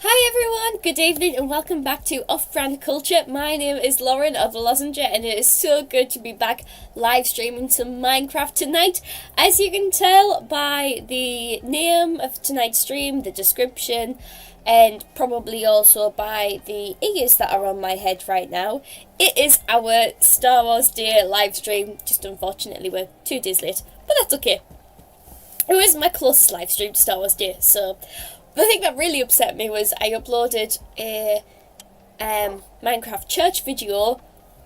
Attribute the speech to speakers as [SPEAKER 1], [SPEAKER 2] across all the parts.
[SPEAKER 1] Hi everyone, good evening and welcome back to Off-Brand Culture. My name is Lauren of the Lozenger and it is so good to be back live streaming some Minecraft tonight. As you can tell by the name of tonight's stream, the description, and probably also by the ears that are on my head right now, it is our Star Wars Day live stream. Just unfortunately we're 2 days late, but that's okay. It was my closest live stream to Star Wars Day, so the thing that really upset me was I uploaded a Minecraft church video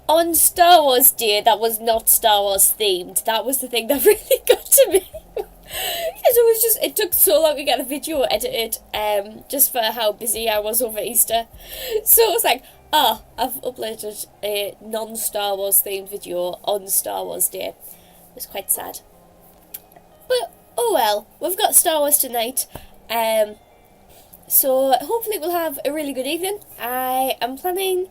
[SPEAKER 1] on Star Wars Day that was not Star Wars themed. That was the thing that really got to me. Because it took so long to get a video edited, just for how busy I was over Easter. So it was like, I've uploaded a non-Star Wars themed video on Star Wars Day. It was quite sad. But, oh well, we've got Star Wars tonight. So hopefully we'll have a really good evening. I am planning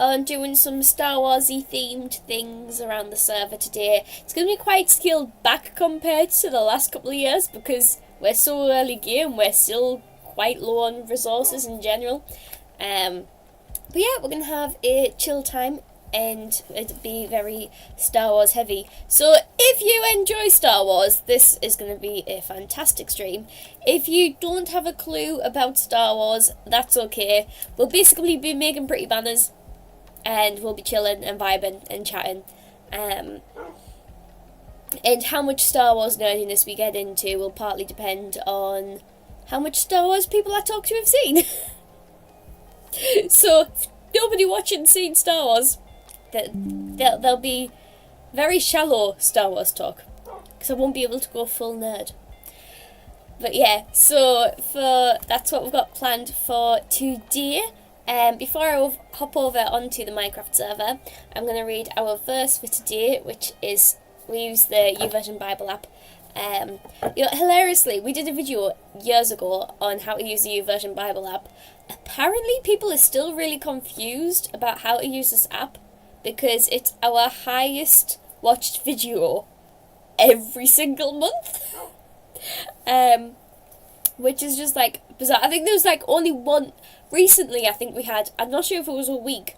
[SPEAKER 1] on doing some Star Wars-y themed things around the server today. It's going to be quite scaled back compared to the last couple of years because we're so early game, we're still quite low on resources in general. But yeah, we're going to have a chill time and it'll be very Star Wars heavy. So if you enjoy Star Wars, this is going to be a fantastic stream. If you don't have a clue about Star Wars, that's okay. We'll basically be making pretty banners and we'll be chilling and vibing and chatting. And how much Star Wars nerdiness we get into will partly depend on how much Star Wars people I talk to have seen. So if nobody watching seen Star Wars, there'll be very shallow Star Wars talk because I won't be able to go full nerd. But yeah, so that's what we've got planned for today. Before I hop over onto the Minecraft server, I'm going to read our verse for today, which is, we use the YouVersion Bible app. Hilariously, we did a video years ago on how to use the YouVersion Bible app. Apparently, people are still really confused about how to use this app, because it's our highest watched video every single month. Which is just like bizarre. I think there was like only one recently. I think we had, I'm not sure if it was a week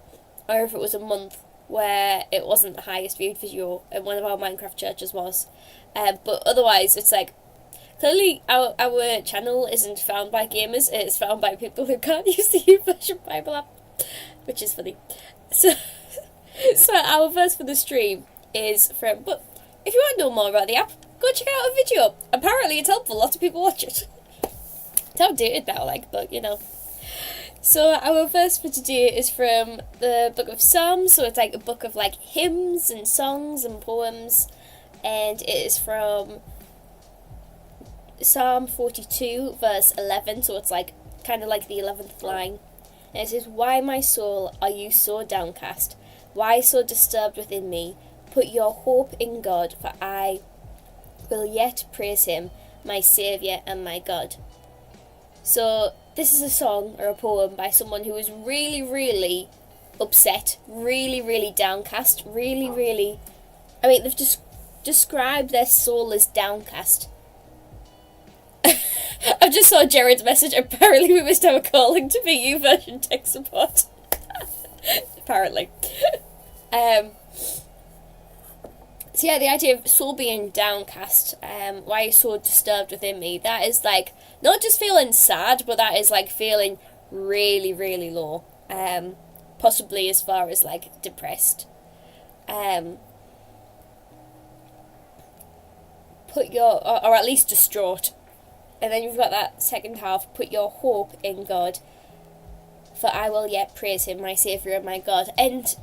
[SPEAKER 1] or if it was a month where it wasn't the highest viewed video and one of our Minecraft churches was. But otherwise it's like, clearly our channel isn't found by gamers, it's found by people who can't use the YouVersion Bible app, which is funny. So our verse for the stream is from, but if you want to know more about the app, go check out a video. Apparently it's helpful, lots of people watch it. It's outdated now, but you know. So our verse for today is from the book of Psalms, so it's like a book of like hymns and songs and poems, and it is from Psalm 42 verse 11, so it's like kind of like the 11th line. And it says, "Why, my soul, are you so downcast? Why so disturbed within me? Put your hope in God, for I will yet praise him, my Saviour and my God." So this is a song or a poem by someone who is really, really upset, really, really downcast, really, I mean, they've just described their soul as downcast. I just saw Jared's message. Apparently we missed our calling to be YouVersion tech support. Apparently. So yeah, the idea of soul being downcast, why you're so disturbed within me, that is like, not just feeling sad, but that is like feeling really, really low. Possibly as far as like depressed. Put your, or at least distraught. And then you've got that second half, put your hope in God, for I will yet praise him, my Saviour and my God. And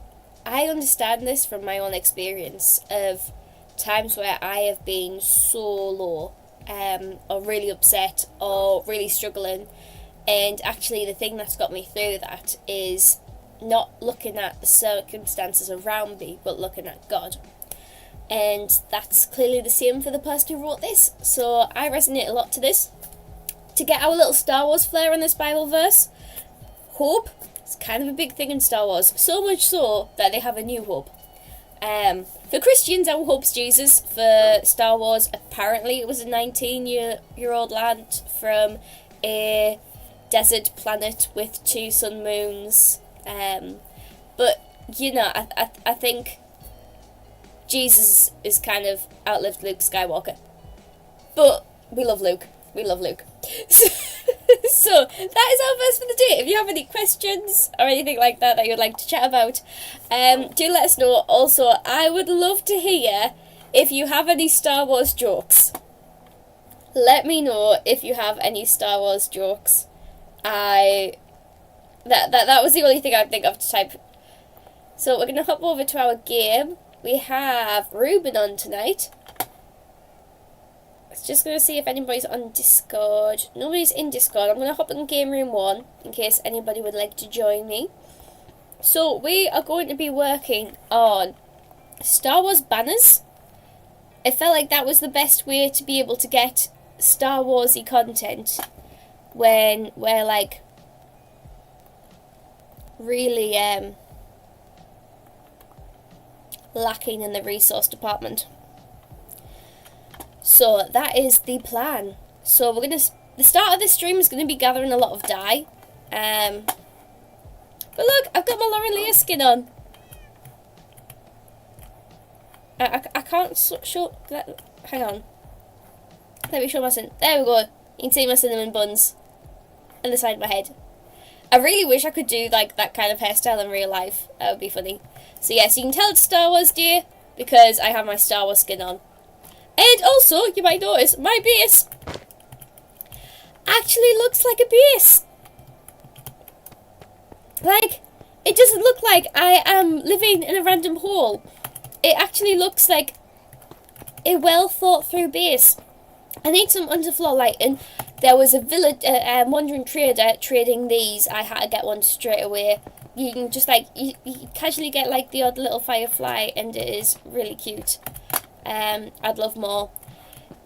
[SPEAKER 1] I understand this from my own experience of times where I have been so low, or really upset, or really struggling. And actually the thing that's got me through that is not looking at the circumstances around me, but looking at God. And that's clearly the same for the person who wrote this. So I resonate a lot to this. To get our little Star Wars flair on this Bible verse, hope is kind of a big thing in Star Wars. So much so that they have a new hope. For Christians, our hope's Jesus. For Star Wars, apparently it was a 19-year-old lad from a desert planet with 2 sun moons. But you know, I think Jesus is kind of outlived Luke Skywalker. But we love Luke. We love Luke. So that is our verse for the day. If you have any questions or anything like that that you'd like to chat about, do let us know. Also, I would love to hear if you have any Star Wars jokes. Let me know if you have any Star Wars jokes. That was the only thing I think of to type. So we're going to hop over to our game. We have Ruben on tonight. Just going to see if anybody's on Discord. Nobody's in Discord. I'm going to hop in Game Room 1 in case anybody would like to join me. So we are going to be working on Star Wars banners. It felt like that was the best way to be able to get Star Warsy content when we're like really lacking in the resource department. So that is the plan. So the start of this stream is gonna be gathering a lot of dye. But look, I've got my Lauren Leah skin on. I can't show that. Hang on. Let me show my cinnamon. There we go. You can see my cinnamon buns on the side of my head. I really wish I could do like that kind of hairstyle in real life. That would be funny. So yes, you can tell it's Star Wars Day because I have my Star Wars skin on. And also, you might notice, my base actually looks like a base. Like, it doesn't look like I am living in a random hole. It actually looks like a well thought through base. I need some underfloor lighting. There was a village, wandering trader trading these. I had to get one straight away. You can just like, you casually get like the odd little firefly and it is really cute. I'd love more.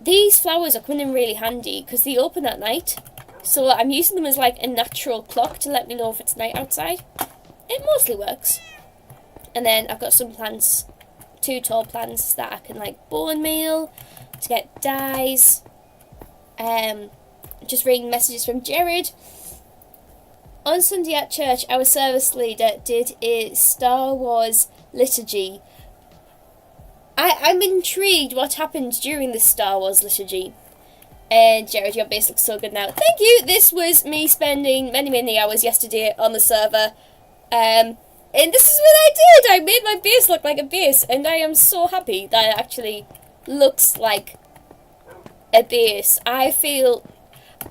[SPEAKER 1] These flowers are coming in really handy because they open at night. So I'm using them as like a natural clock to let me know if it's night outside. It mostly works. And then I've got some plants, 2 tall plants that I can like bone meal to get dyes. Just reading messages from Jared. On Sunday at church, our service leader did a Star Wars liturgy. I'm intrigued what happened during the Star Wars liturgy. And Jared, your base looks so good now. Thank you! This was me spending many hours yesterday on the server. And this is what I did! I made my base look like a base. And I am so happy that it actually looks like a base. I feel...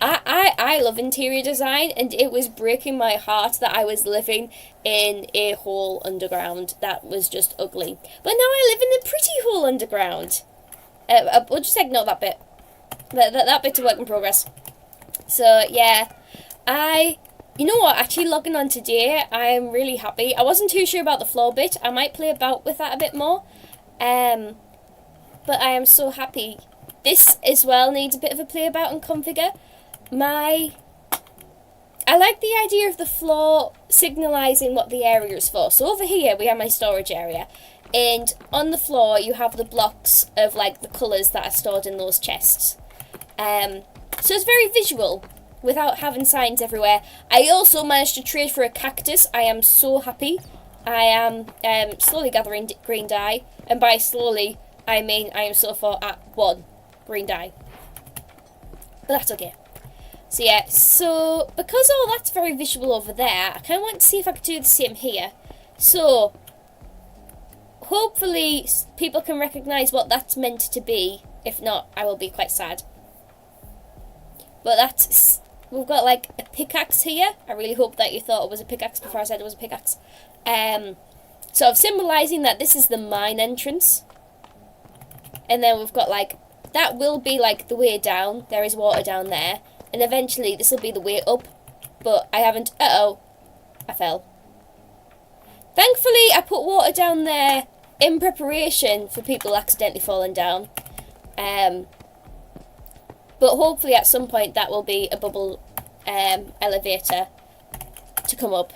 [SPEAKER 1] I love interior design, and it was breaking my heart that I was living in a hole underground that was just ugly. But now I live in a pretty hole underground. We'll just ignore that bit. That bit's a work in progress. So, yeah. You know what, actually logging on today, I am really happy. I wasn't too sure about the floor bit. I might play about with that a bit more. But I am so happy. This as well needs a bit of a play about and configure. I like the idea of the floor signalising what the area is for. So over here we have my storage area, and on the floor you have the blocks of like the colours that are stored in those chests. So it's very visual without having signs everywhere. I also managed to trade for a cactus. I am so happy. I am slowly gathering green dye, and by slowly I mean I am so far at 1 green dye. But that's okay. So yeah, so because all that's very visual over there, I kind of want to see if I could do the same here. So hopefully people can recognise what that's meant to be. If not, I will be quite sad. But that's, we've got like a pickaxe here. I really hope that you thought it was a pickaxe before I said it was a pickaxe. Sort of symbolising that this is the mine entrance. And then we've got like, that will be like the way down. There is water down there. And eventually this will be the way up. But I haven't... Uh-oh. I fell. Thankfully I put water down there in preparation for people accidentally falling down. But hopefully at some point that will be a bubble elevator to come up.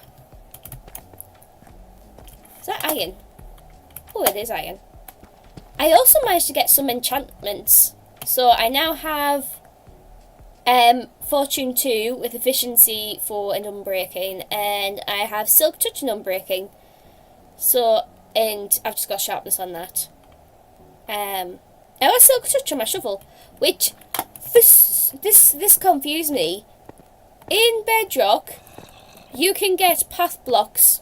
[SPEAKER 1] Is that iron? Oh, it is iron. I also managed to get some enchantments. So I now have Fortune 2 with efficiency 4 and unbreaking, and I have silk touch and unbreaking. So, and I've just got sharpness on that. I have silk touch on my shovel, which this confused me. In Bedrock, you can get path blocks,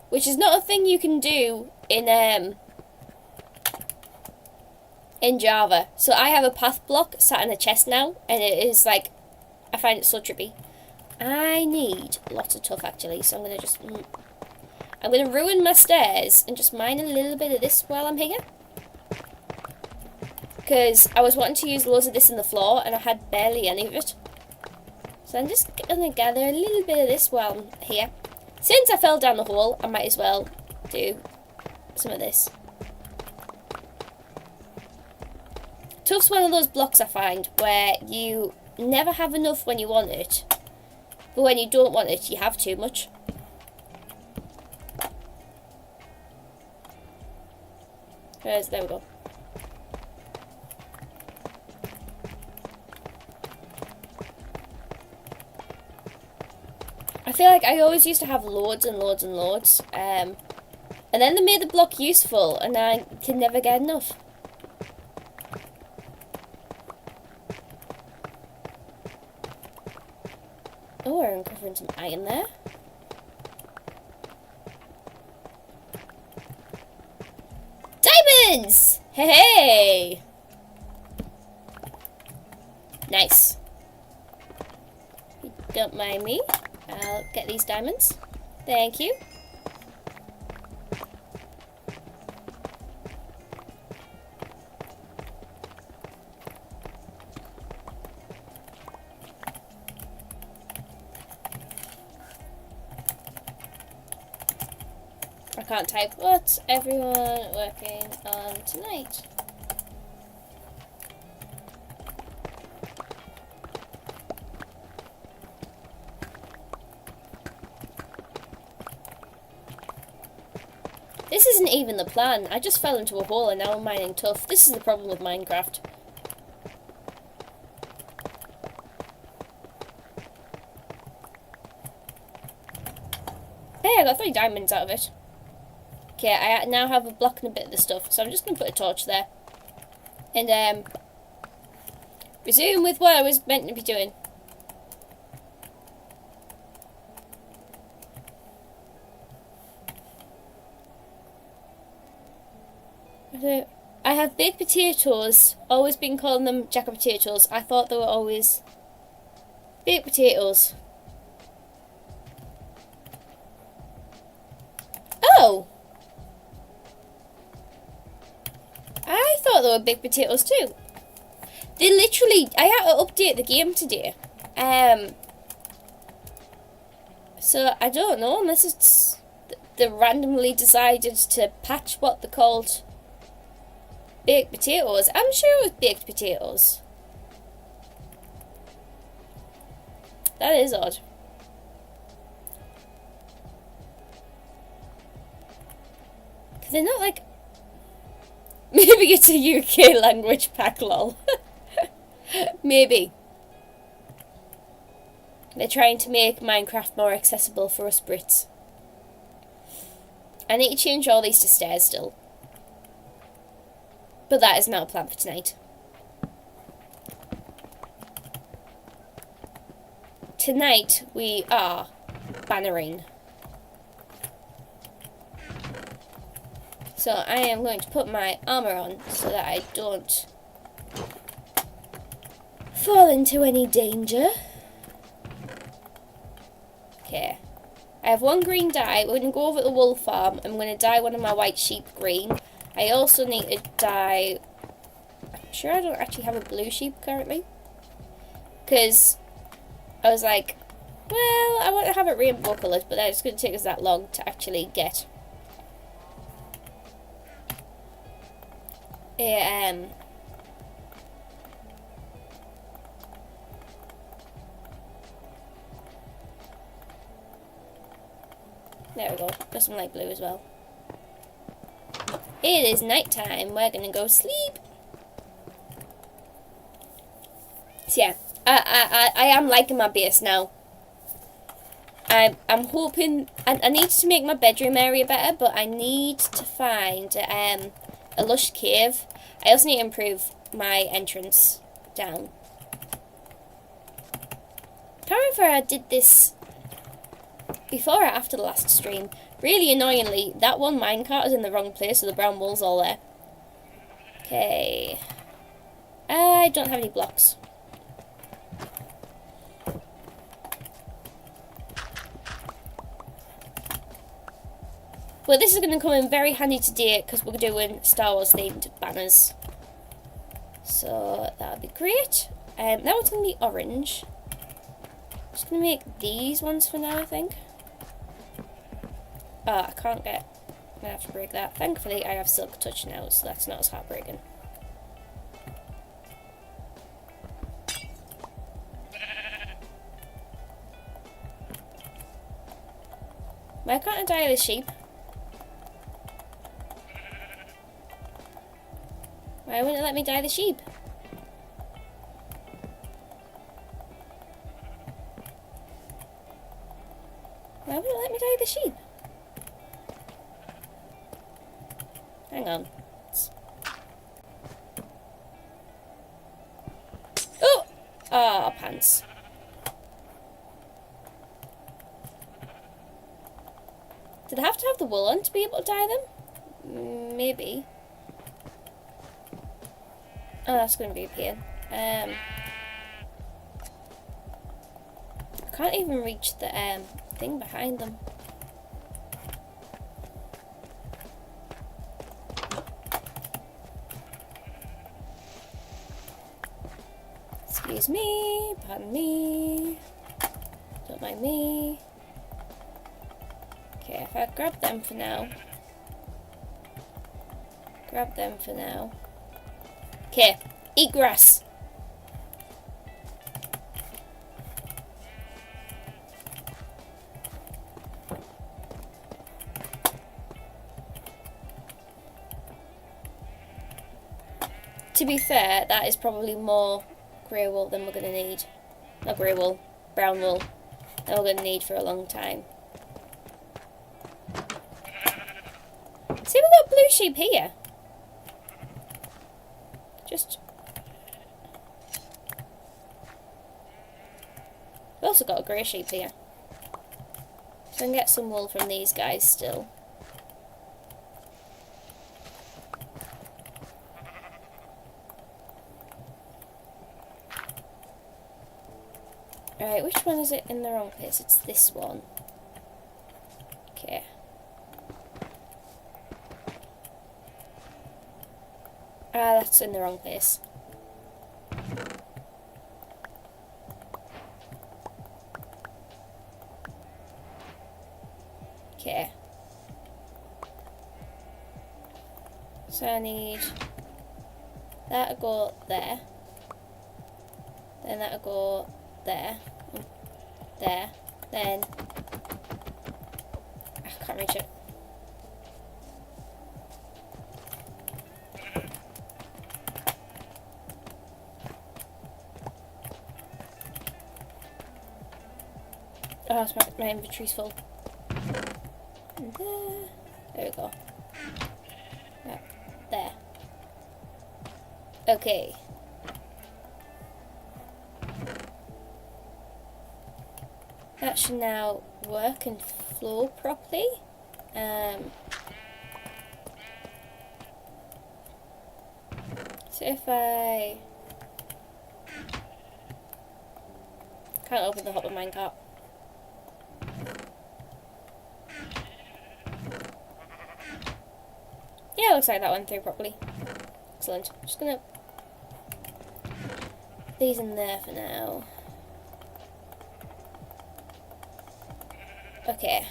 [SPEAKER 1] which is not a thing you can do in Java. So I have a path block sat in a chest now, and it is like, I find it so trippy. I need lots of tuff actually, so I'm gonna ruin my stairs and just mine a little bit of this while I'm here. Because I was wanting to use loads of this in the floor, and I had barely any of it. So I'm just gonna gather a little bit of this while I'm here. Since I fell down the hole, I might as well do some of this. Tuff's one of those blocks I find where you never have enough when you want it, but when you don't want it, you have too much. There we go. I feel like I always used to have loads and loads and loads, and then they made the block useful, and I can never get enough. Oh, we're uncovering some iron there. Diamonds! Hey, hey! Nice. Don't mind me. I'll get these diamonds. Thank you. I can't type. What's everyone working on tonight? This isn't even the plan. I just fell into a hole and now I'm mining tuff. This is the problem with Minecraft. Hey, I got 3 diamonds out of it. Okay, I now have a block and a bit of the stuff, so I'm just going to put a torch there. And, resume with what I was meant to be doing. I have baked potatoes, always been calling them jacket potatoes. I thought they were always baked potatoes. Oh! I thought they were baked potatoes too. They literally, I had to update the game today. So I don't know, unless it's they randomly decided to patch what they're called. Baked potatoes. I'm sure it was baked potatoes. That is odd. Cause they're not like. Maybe it's a UK language pack, lol. Maybe. They're trying to make Minecraft more accessible for us Brits. I need to change all these to stairs still. But that is not a plan for tonight. Tonight we are bannering. So I am going to put my armour on so that I don't fall into any danger. Okay. I have 1 green dye. We're going to go over to the wool farm. I'm going to dye one of my white sheep green. I also need to dye. I'm sure I don't actually have a blue sheep currently. Because I was like, well, I want to have it rainbow coloured, but then it's going to take us that long to actually get a, there we go. Got some light blue as well. It is night time. We're gonna go sleep. So yeah, I am liking my base now. I'm hoping... I need to make my bedroom area better, but I need to find a lush cave. I also need to improve my entrance down. I can't remember if I did this before or after the last stream. Really annoyingly, that one minecart is in the wrong place, so the brown wool's all there. Okay. I don't have any blocks. Well, this is going to come in very handy today because we're doing Star Wars themed banners. So that'll be great. That one's going to be orange. Just going to make these ones for now, I think. Oh, I can't get... I'm going to have to break that. Thankfully, I have Silk Touch now, so that's not as heartbreaking. Why can't I dye the sheep? Why wouldn't it let me dye the sheep? Why wouldn't it let me dye the sheep? Hang on. Oh! Ah, pants. Did I have to have the wool on to be able to dye them? Maybe. Oh, that's going to be a pain. I can't even reach the thing behind them. Excuse me, pardon me, don't mind me. Okay, if I grab them for now. Grab them for now. Okay, eat grass. To be fair, that is probably more grey wool than we're going to need. Not grey wool, brown wool. That we're going to need for a long time. See, we've got blue sheep here. Just... We've also got a grey sheep here. So I can get some wool from these guys still. Right, which one is it in the wrong place? It's this one. Okay. Ah, that's in the wrong place. Okay. So I need that to go there. Then that to go there. There. Then I can't reach it. Oh, my inventory's full. And there we go. Right, there. Okay. That should now work and flow properly. So if I can't open the hopper minecart. Yeah, looks like that went through properly. Excellent. I'm just gonna put these in there for now. Okay.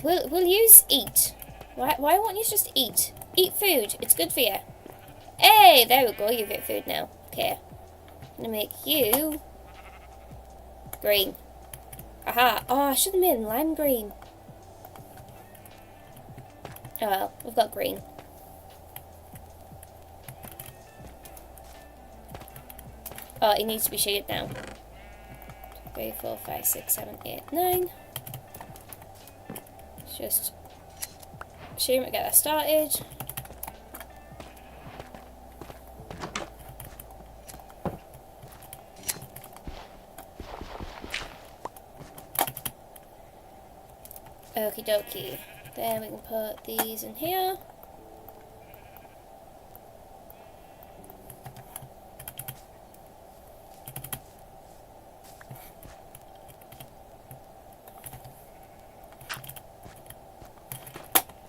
[SPEAKER 1] We'll use eat. Why won't you just eat? Eat food. It's good for you. Hey, there we go. You've got food now. Okay. I'm gonna make you green. Aha. Oh, I should have made lime green. Oh well, we've got green. Oh, it needs to be shaded now. 3, 4, 5, 6, 7, 8, 9. Let's just shade it, get that started. Okie dokie. Then we can put these in here.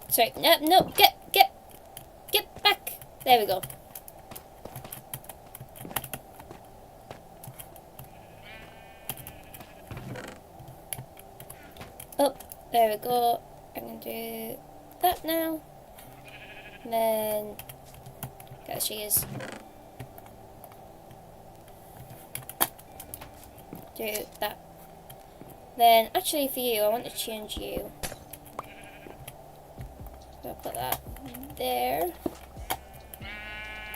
[SPEAKER 1] Sorry, no, get back. There we go. Oh, there we go. I'm going to do that now. And then, there she is. Do that. Then, actually for you, I want to change you. So I'll put that there.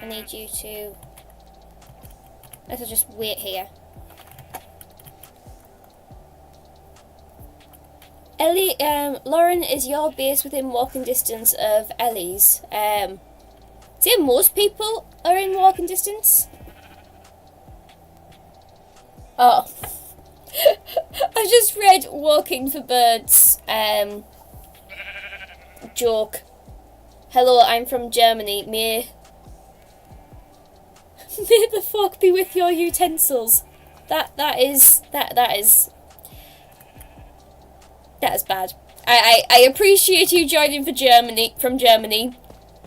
[SPEAKER 1] I need you to, let's just wait here. Ellie, Lauren, is your base within walking distance of Ellie's? Say most people are in walking distance? Oh. I just read Walking for Birds, joke. Hello, I'm from Germany. May the fork be with your utensils. That is bad. I appreciate you joining from Germany,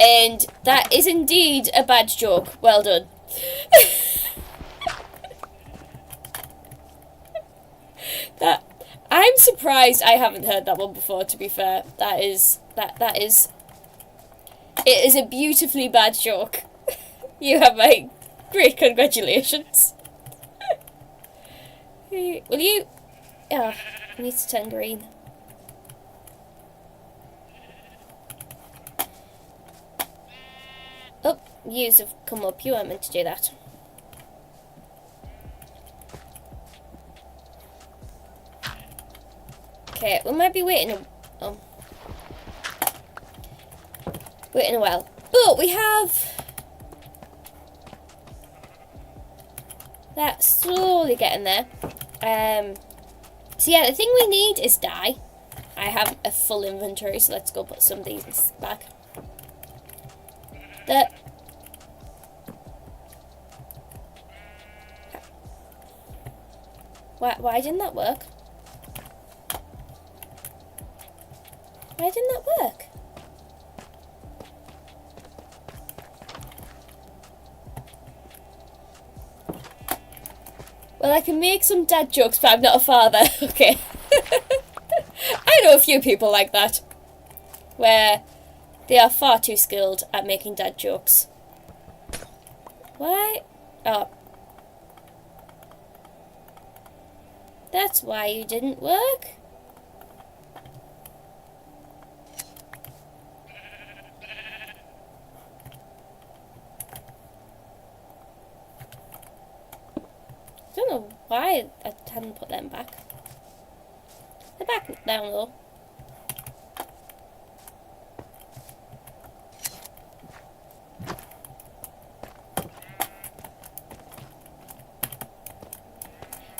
[SPEAKER 1] and that is indeed a bad joke. Well done. I'm surprised I haven't heard that one before, to be fair. It is a beautifully bad joke. You have my great congratulations. Will you? Oh, it needs to turn green. Oh, yous have come up. You weren't meant to do that. Okay, we might be waiting a while. But we have that slowly getting there. So yeah, the thing we need is dye. I have a full inventory, so let's go put some of these back. Why didn't that work? Why didn't that work? Well, I can make some dad jokes, but I'm not a father. Okay. I know a few people like that, where they are far too skilled at making dad jokes. Why? Oh. That's why you didn't work? I don't know why I hadn't put them back. They're back down though.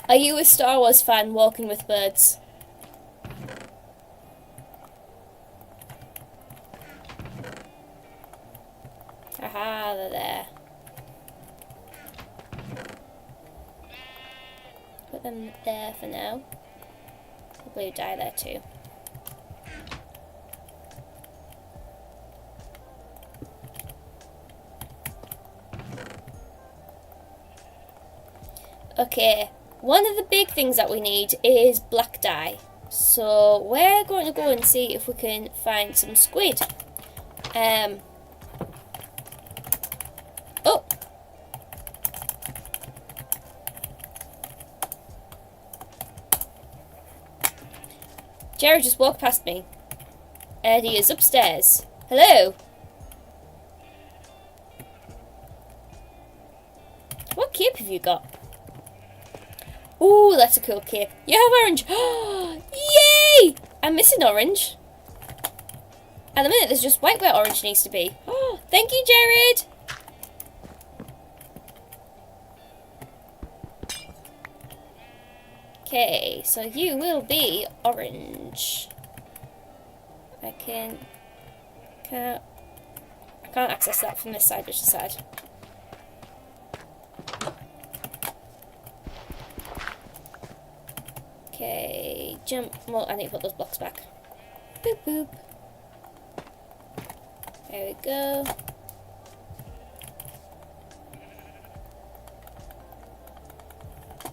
[SPEAKER 1] Are you a Star Wars fan walking with birds? Aha, they're there. Put them there for now. The blue dye there too. Okay, one of the big things that we need is black dye. So we're going to go and see if we can find some squid. Oh! Jared just walked past me. Eddie is upstairs. Hello? What cape have you got? Ooh, that's a cool cape. You have orange. Yay! I'm missing orange. At the minute, there's just white where orange needs to be. Thank you, Jared. Okay, so you will be orange. I can't access that from this side, which is sad. Okay, jump. Well, I need to put those blocks back. Boop boop. There we go.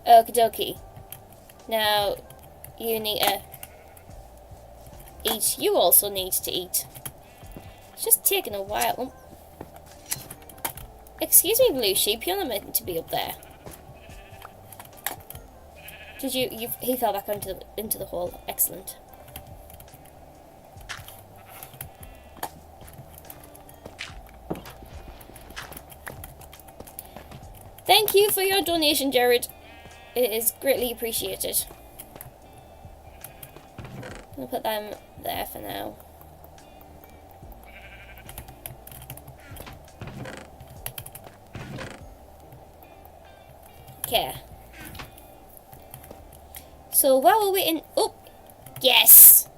[SPEAKER 1] Okie dokie. Now, you need to eat. You also need to eat. It's just taking a while. Excuse me, blue sheep. You're not meant to be up there. Did you? He fell back into the hole. Excellent. Thank you for your donation, Jared. It is greatly appreciated. I'll put them there for now. Okay. So while we're waiting... Oh! Yes!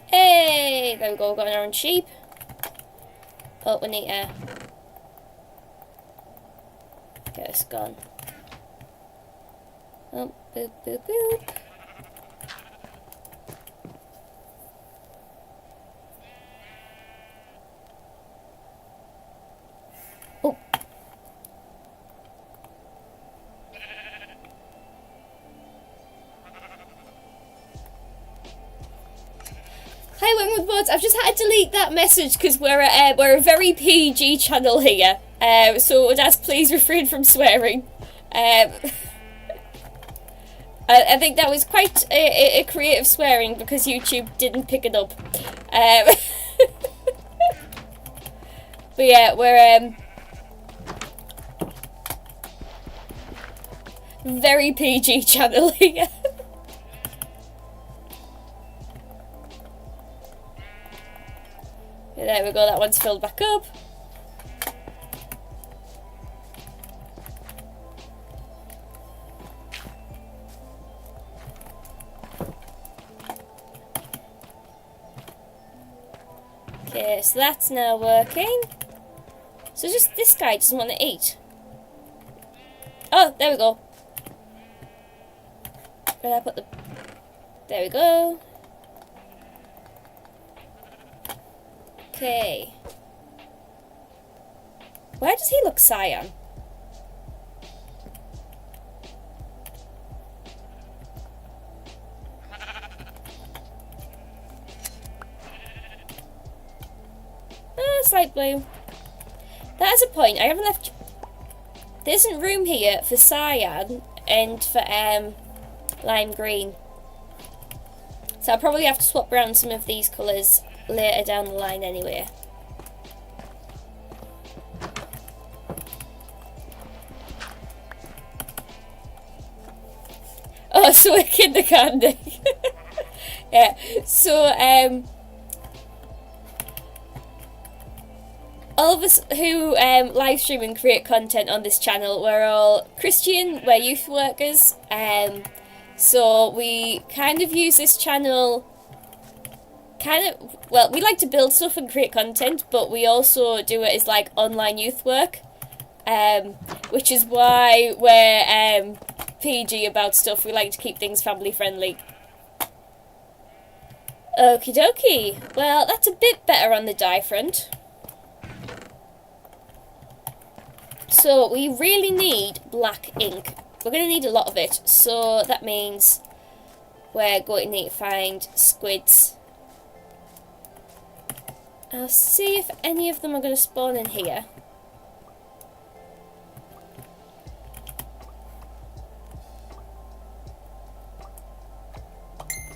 [SPEAKER 1] Hey! There we go, we've got an orange sheep. Oh, we need to get this gone. Oh, boop, boop, boop. Oh. Hi, Working with Boards. I've just had to delete that message because we're a very PG channel here. So would ask please refrain from swearing. I think that was quite a creative swearing because YouTube didn't pick it up. But yeah, we're very PG channel here. There we go, that one's filled back up. Okay, so that's now working. So just this guy doesn't want to eat. Oh, there we go. Where did I put the... There we go. Okay. Where does he look cyan? Slight blue. That is a point. I haven't left... There isn't room here for cyan and for lime green. So I'll probably have to swap around some of these colours later down the line anyway. Oh, so we're kindergarten. Yeah, so all of us who live stream and create content on this channel, we're all Christian, we're youth workers, so we kind of use this channel well, we like to build stuff and create content, but we also do it as like online youth work, which is why we're PG about stuff. We like to keep things family friendly. Okie dokie. Well, that's a bit better on the dye front. So we really need black ink. We're going to need a lot of it, so that means we're going to need to find squids. I'll see if any of them are going to spawn in here.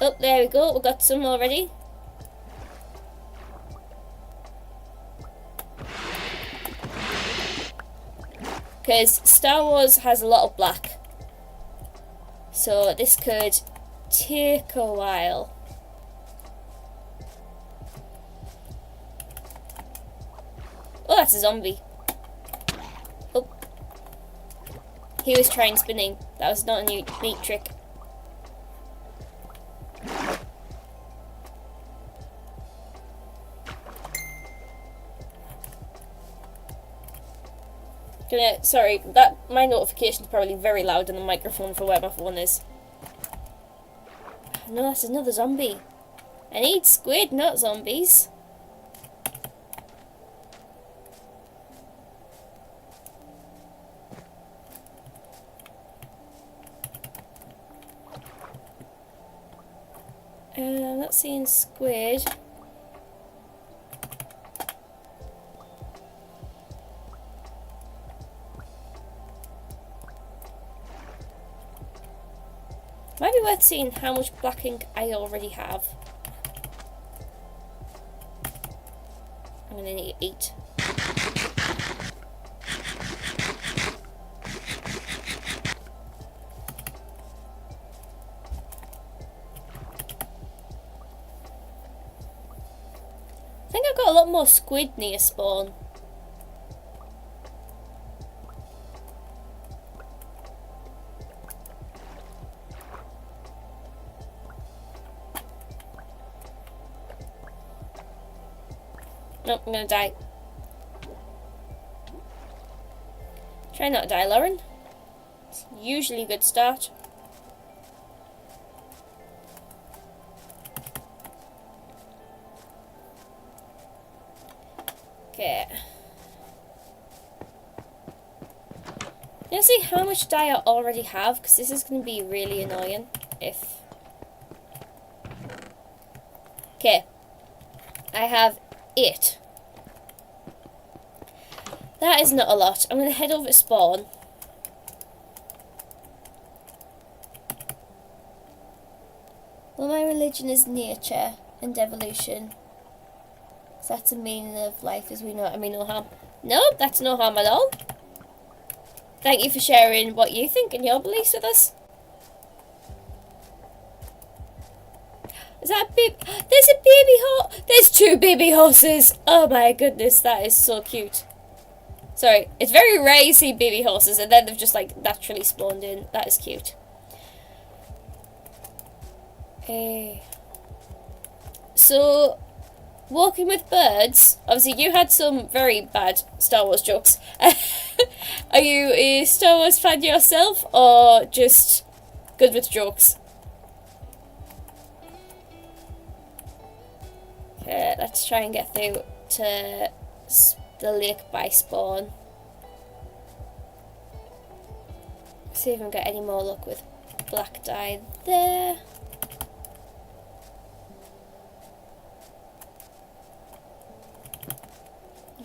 [SPEAKER 1] Oh, there we go. We've got some already. because Star Wars has a lot of black. So this could take a while. Oh, that's a zombie. Oh. He was trying spinning. That was not a neat trick. Sorry, that my notification is probably very loud on the microphone for where my phone is. No, that's another zombie. I need squid, not zombies. I'm not seeing squid. Might be worth seeing how much black ink I already have. I'm gonna need 8. I think I've got a lot more squid near spawn. Nope, I'm gonna die. Try not to die, Lauren. It's usually a good start. Okay. Let's see how much dye I already have, because this is going to be really annoying if... Okay. I have 8. That is not a lot. I'm going to head over to spawn. Well, my religion is nature and evolution. So that's the meaning of life as we know it. I mean, no harm. No, that's no harm at all. Thank you for sharing what you think and your beliefs with us. Is that a baby? There's a baby horse. There's 2 baby horses. Oh my goodness, that is so cute. Sorry, it's very rare you see baby horses and then they've just like naturally spawned in. That is cute. So, walking with birds. Obviously, you had some very bad Star Wars jokes. Are you a Star Wars fan yourself, or just good with jokes? Okay, let's try and get through to the lake by spawn. See if we can get any more luck with black dye there.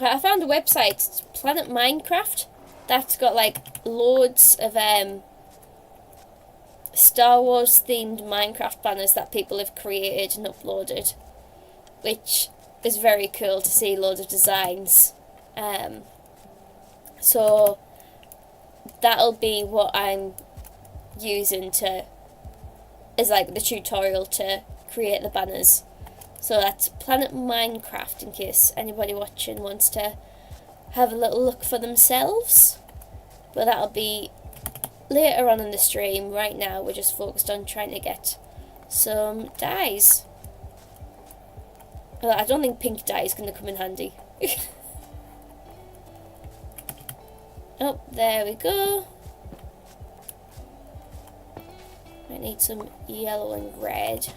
[SPEAKER 1] I found a website, it's Planet Minecraft, that's got like loads of Star Wars themed Minecraft banners that people have created and uploaded, which is very cool to see loads of designs. So that'll be what I'm using to as like the tutorial to create the banners. So that's Planet Minecraft, in case anybody watching wants to have a little look for themselves. But that'll be later on in the stream. Right now we're just focused on trying to get some dyes. Well, I don't think pink dye is going to come in handy. Oh, there we go. I need some yellow and red.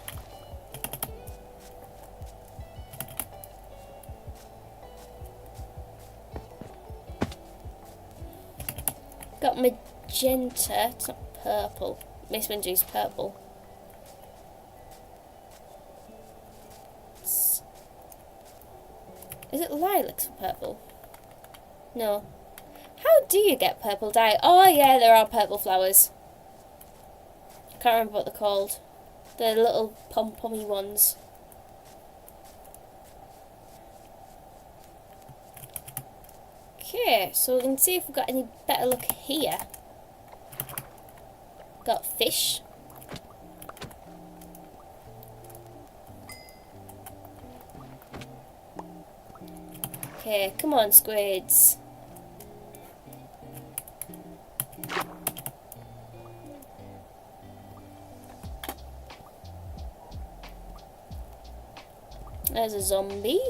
[SPEAKER 1] Got magenta, it's not purple. Mace Windu's purple. Is it lilacs for purple? No. How do you get purple dye? Oh yeah, there are purple flowers. I can't remember what they're called. The little pom-pommy ones. Okay, so we can see if we've got any better luck here. Got fish. Okay, come on, squids. There's a zombie.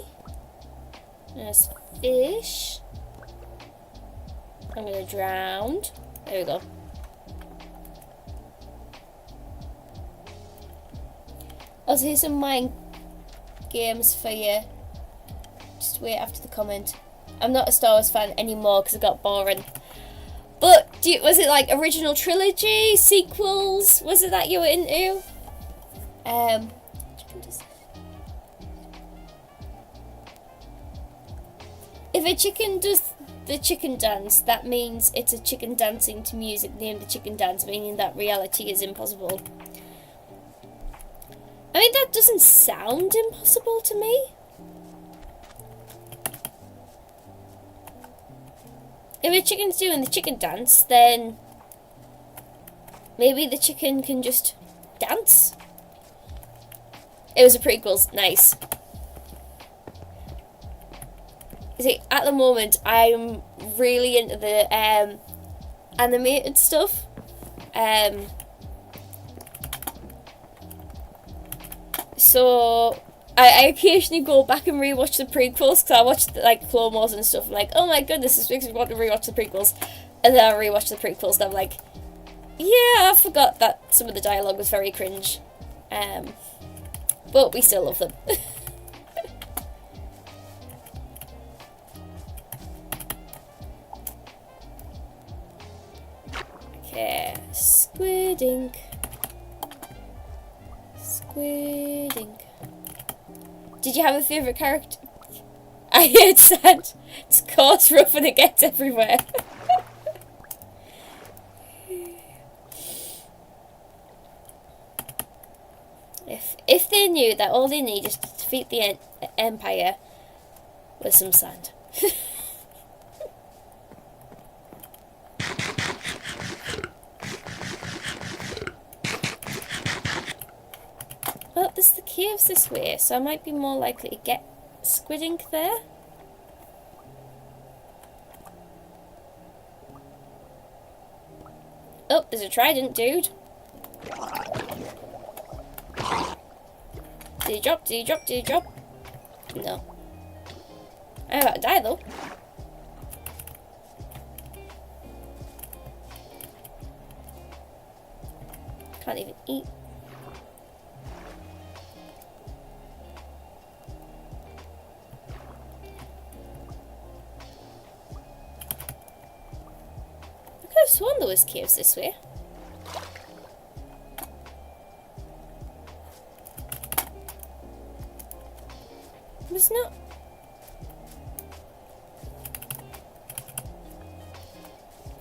[SPEAKER 1] There's fish. I'm gonna drown. There we go. Also, here's some mine games for you. Just wait after the comment. I'm not a Star Wars fan anymore because it got boring. But was it like original trilogy, sequels? Was it that you were into? If a chicken does the chicken dance, that means it's a chicken dancing to music named the chicken dance, meaning that reality is impossible. I mean, that doesn't sound impossible to me. If a chicken's doing the chicken dance, then maybe the chicken can just dance. It was a prequel. Nice. See, at the moment, I'm really into the animated stuff. So I occasionally go back and rewatch the prequels because I watched like Clone Wars and stuff. I'm like, oh my goodness, this makes me want to rewatch the prequels, and then I rewatch the prequels and I'm like, yeah, I forgot that some of the dialogue was very cringe, but we still love them. Okay, squid ink. Squid ink. Did you have a favourite character? I hate sand. It's coarse, rough, and it gets everywhere. If they knew that all they need is to defeat the Empire with some sand. Well, there's the caves this way, so I might be more likely to get squid ink there. Oh, there's a trident, dude. Did he drop? Did he drop? Did he drop? No. I'm about to die, though. Can't even eat. I could have sworn there was caves this way. It's not.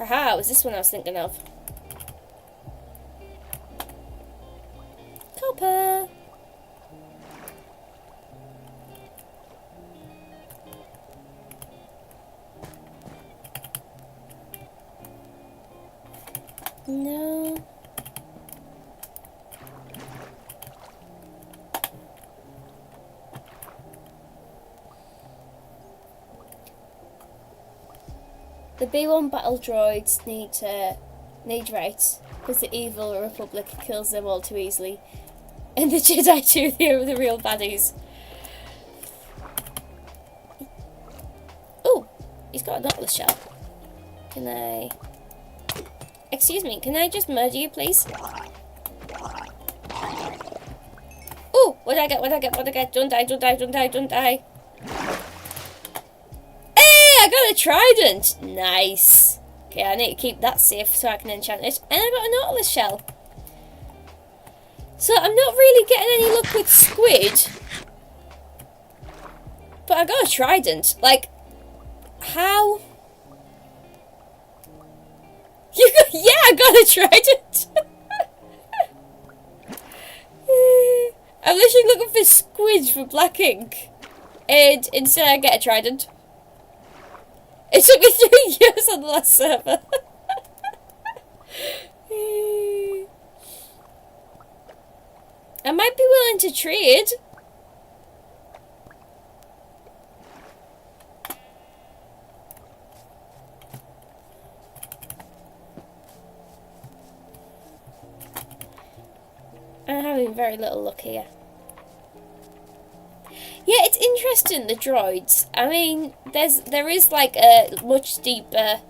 [SPEAKER 1] Aha, it was this one I was thinking of. Copper. No. The B1 battle droids need rights because the evil Republic kills them all too easily, and the Jedi too. They're the real baddies. Oh, he's got a Nautilus shell. Can I? Excuse me, can I just murder you, please? Oh, what did I get? What did I get? What did I get? Don't die! Don't die! Don't die! Don't die! I got a trident! Nice. Okay, I need to keep that safe so I can enchant it. And I got a Nautilus shell. So I'm not really getting any luck with squid. But I got a trident. Like, how? You got, yeah, I got a trident. I'm literally looking for squid for black ink. And instead I get a trident. It took me 3 years on the last server. I might be willing to trade. I'm having very little luck here. Yeah, it's interesting, the droids. I mean, there is like a much deeper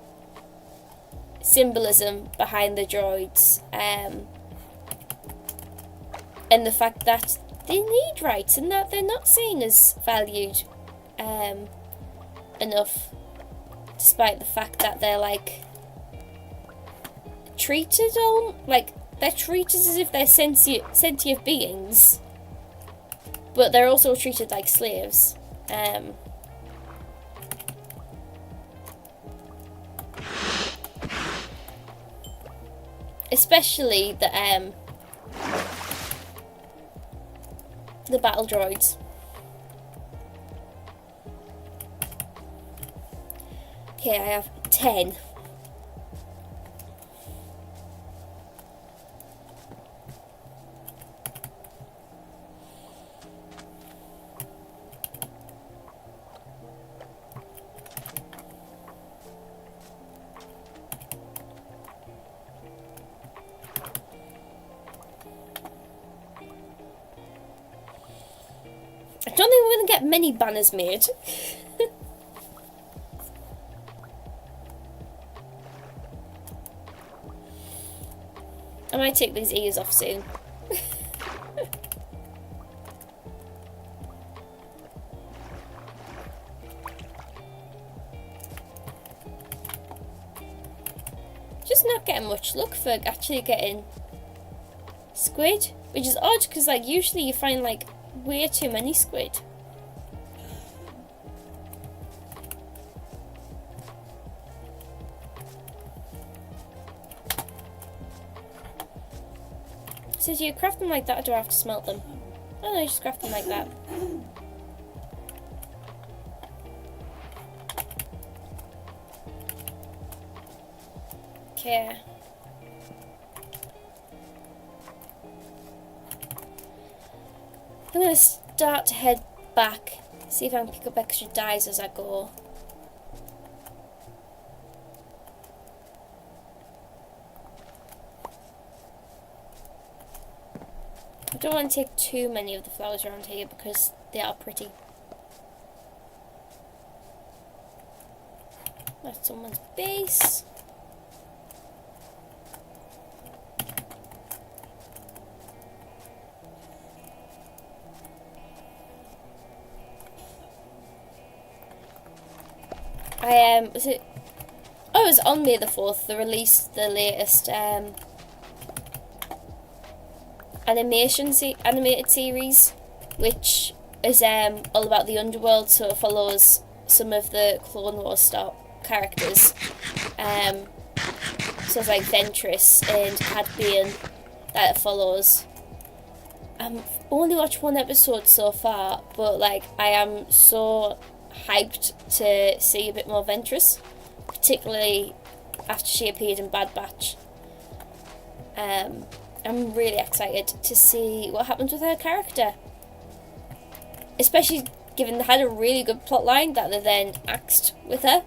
[SPEAKER 1] symbolism behind the droids, and the fact that they need rights and that they're not seen as valued enough, despite the fact that they're like treated they're treated as if they're sentient beings, but they're also treated like slaves. Especially the battle droids. Okay, I have 10. I don't think we're going to get many banners made. I might take these ears off soon. Just not getting much luck for actually getting squid, which is odd because like usually you find like way too many squid. So do you craft them like that or do I have to smelt them? Oh no, just craft them like that. Okay. I'm going to start to head back, see if I can pick up extra dyes as I go. I don't want to take too many of the flowers around here because they are pretty. That's someone's base. Was it? Oh, it was on May the 4th. They released the latest animated series, which is all about the underworld. So it follows some of the Clone Wars characters. So it's like Ventress and Cad Bane that it follows. I've only watched one episode so far, but like I am so hyped to see a bit more Ventress, particularly after she appeared in Bad Batch. I'm really excited to see what happens with her character, especially given they had a really good plot line that they then axed with her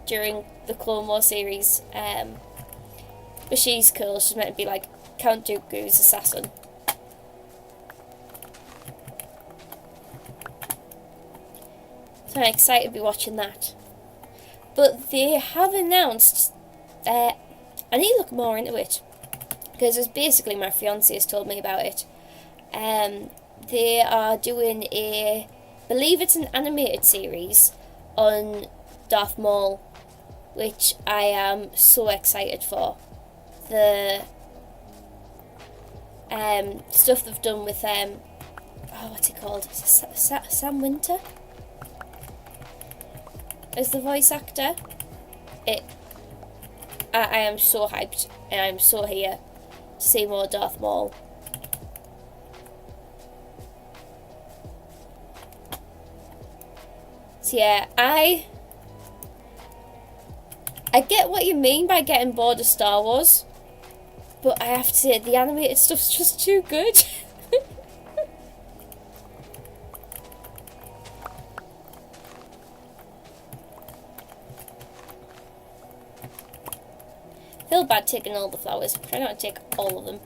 [SPEAKER 1] during the Clone Wars series. But she's cool. She's meant to be like Count Dooku's assassin. So I'm excited to be watching that. But they have announced, I need to look more into it, because it's basically my fiance has told me about it. They are doing I believe it's an animated series on Darth Maul, which I am so excited for. The stuff they've done with what's it called? Sam Winter as the voice actor. I am so hyped and I'm so here to see more Darth Maul. So yeah, I I get what you mean by getting bored of Star Wars, but I have to say, the animated stuff's just too good. Feel bad taking all the flowers. Try not to take all of them.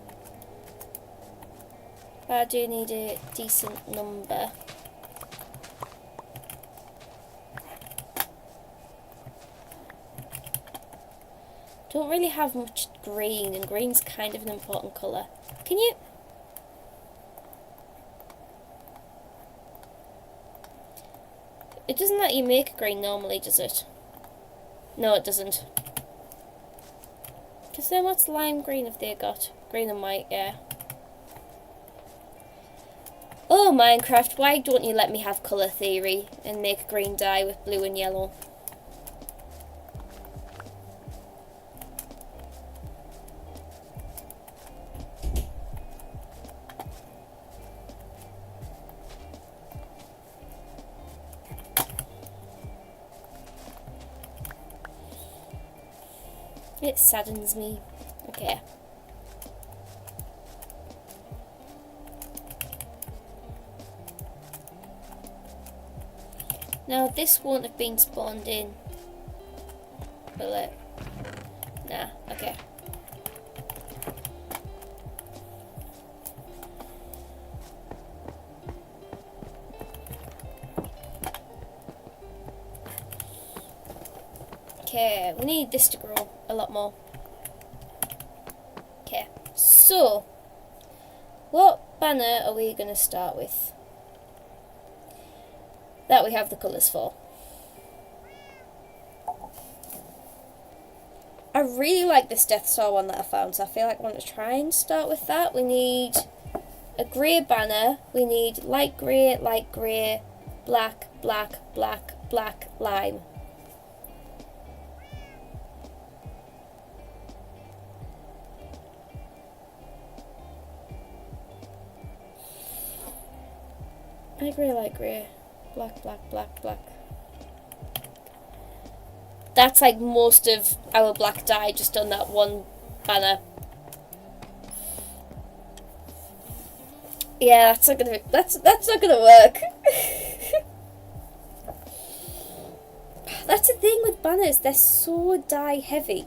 [SPEAKER 1] But I do need a decent number. Don't really have much green, and green's kind of an important colour. Can you? It doesn't let you make green normally, does it? No, it doesn't. Because then what's lime green have they got? Green and white, yeah. Oh, Minecraft, why don't you let me have colour theory and make green dye with blue and yellow? It saddens me. Okay. Now this won't have been spawned in, will it? Nah, okay. Okay, we need this to grow a lot more. Okay, so what banner are we going to start with that we have the colours for? I really like this Death Star one that I found, so I feel like I want to try and start with that. We need a grey banner, we need light grey, black, black, black, black, lime. Light grey, black, black, black, black. That's like most of our black dye just on that one banner. Yeah, that's not gonna that's not gonna work. That's the thing with banners, they're so dye heavy.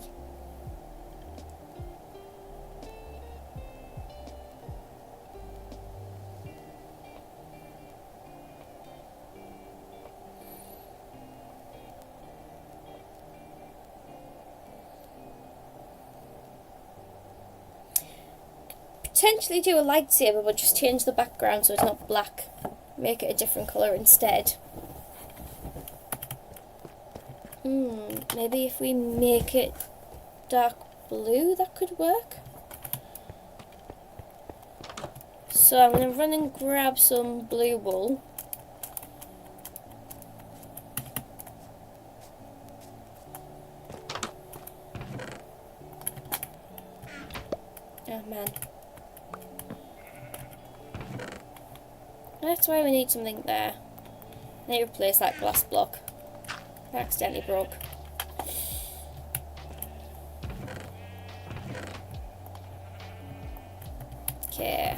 [SPEAKER 1] Potentially do a lightsaber, but just change the background so it's not black. Make it a different colour instead. Maybe if we make it dark blue, that could work. So I'm going to run and grab some blue wool. Oh man. That's why we need something there. I need to replace that glass block. I accidentally broke. Okay.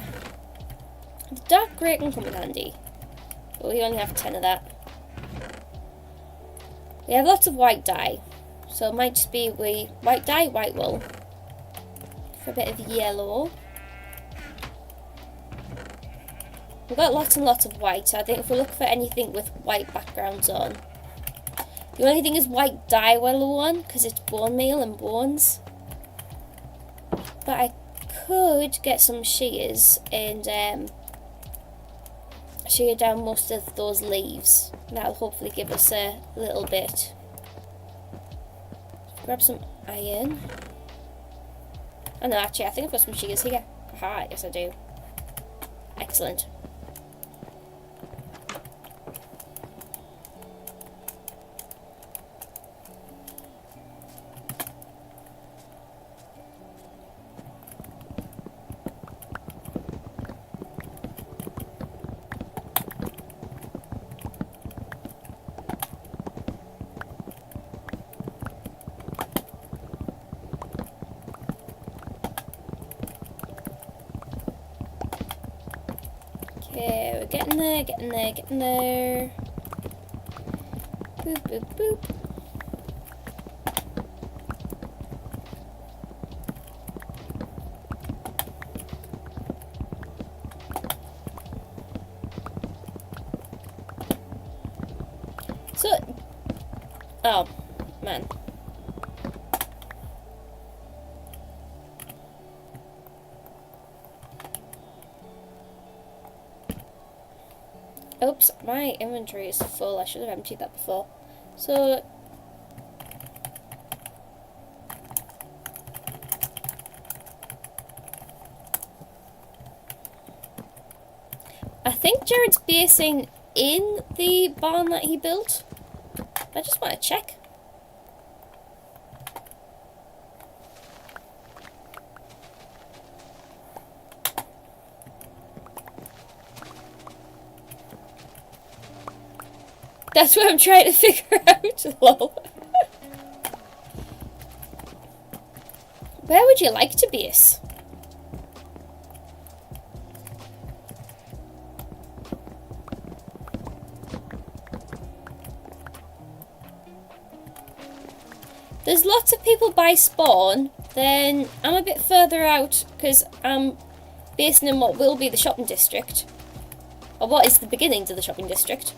[SPEAKER 1] The dark grey can come in handy. But we only have 10 of that. We have lots of white dye. So it might just be white dye, white wool. For a bit of yellow. We've got lots and lots of white, so I think if we look for anything with white backgrounds on. The only thing is white dye willow on, because it's bone meal and bones. But I could get some shears and shear down most of those leaves. That'll hopefully give us a little bit. Grab some iron. Oh no, actually I think I've got some shears here. Aha, yes I do. Excellent. getting there, getting there, getting there. Boop, boop, boop. So, oh, man. Oops, my inventory is full. I should have emptied that before. So, I think Jared's basing in the barn that he built. I just want to check. That's what I'm trying to figure out. Lol. Where would you like to base? There's lots of people by spawn. Then I'm a bit further out because I'm basing in what will be the shopping district. Or what is the beginning to the shopping district.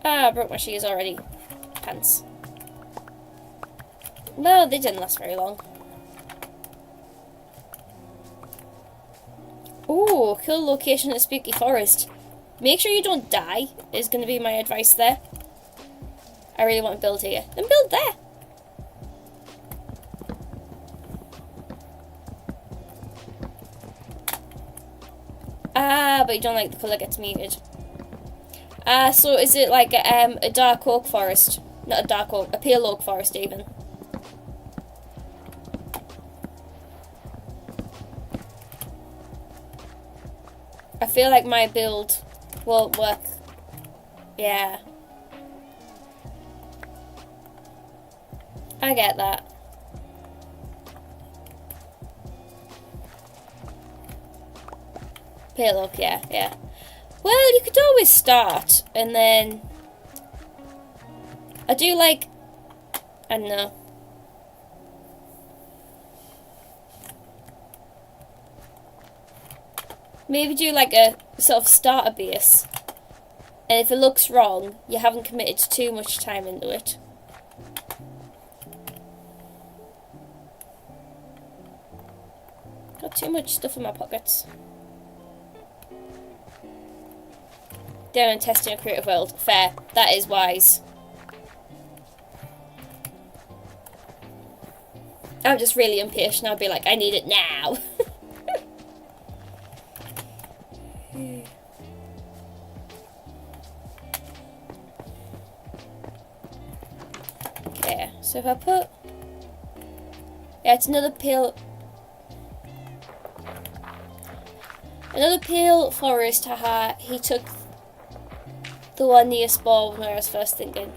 [SPEAKER 1] Ah, I broke my shoes already. Pants. Well, they didn't last very long. Ooh, cool location at Spooky Forest. Make sure you don't die, is going to be my advice there. I really want to build here. Then build there. Ah, but you don't like the colour gets muted. So is it like a dark oak forest? Not a dark oak, a pale oak forest even. I feel like my build won't work. Yeah. I get that. Pale oak, yeah, yeah. Well, you could always start, and then... I do like... I don't know. Maybe do like a sort of starter base. And if it looks wrong, you haven't committed too much time into it. Got too much stuff in my pockets. Down and testing a creative world. Fair. That is wise. I'm just really impatient. I'll be like, I need it now. Okay, so if I put... Yeah, it's another pale... Another pale forest, haha. He took the one near spawn where I was first thinking.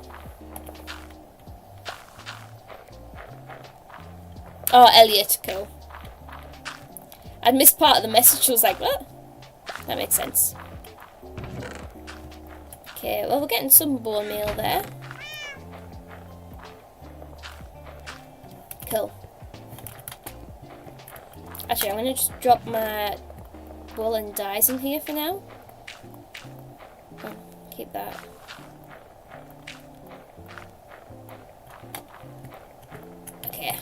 [SPEAKER 1] Oh, Elliot, cool. I'd missed part of the message, I was like, what? That makes sense. Okay, well we're getting some bone meal there. Cool. Actually, I'm going to just drop my wool and dyes in here for now. Oh, keep that. Okay.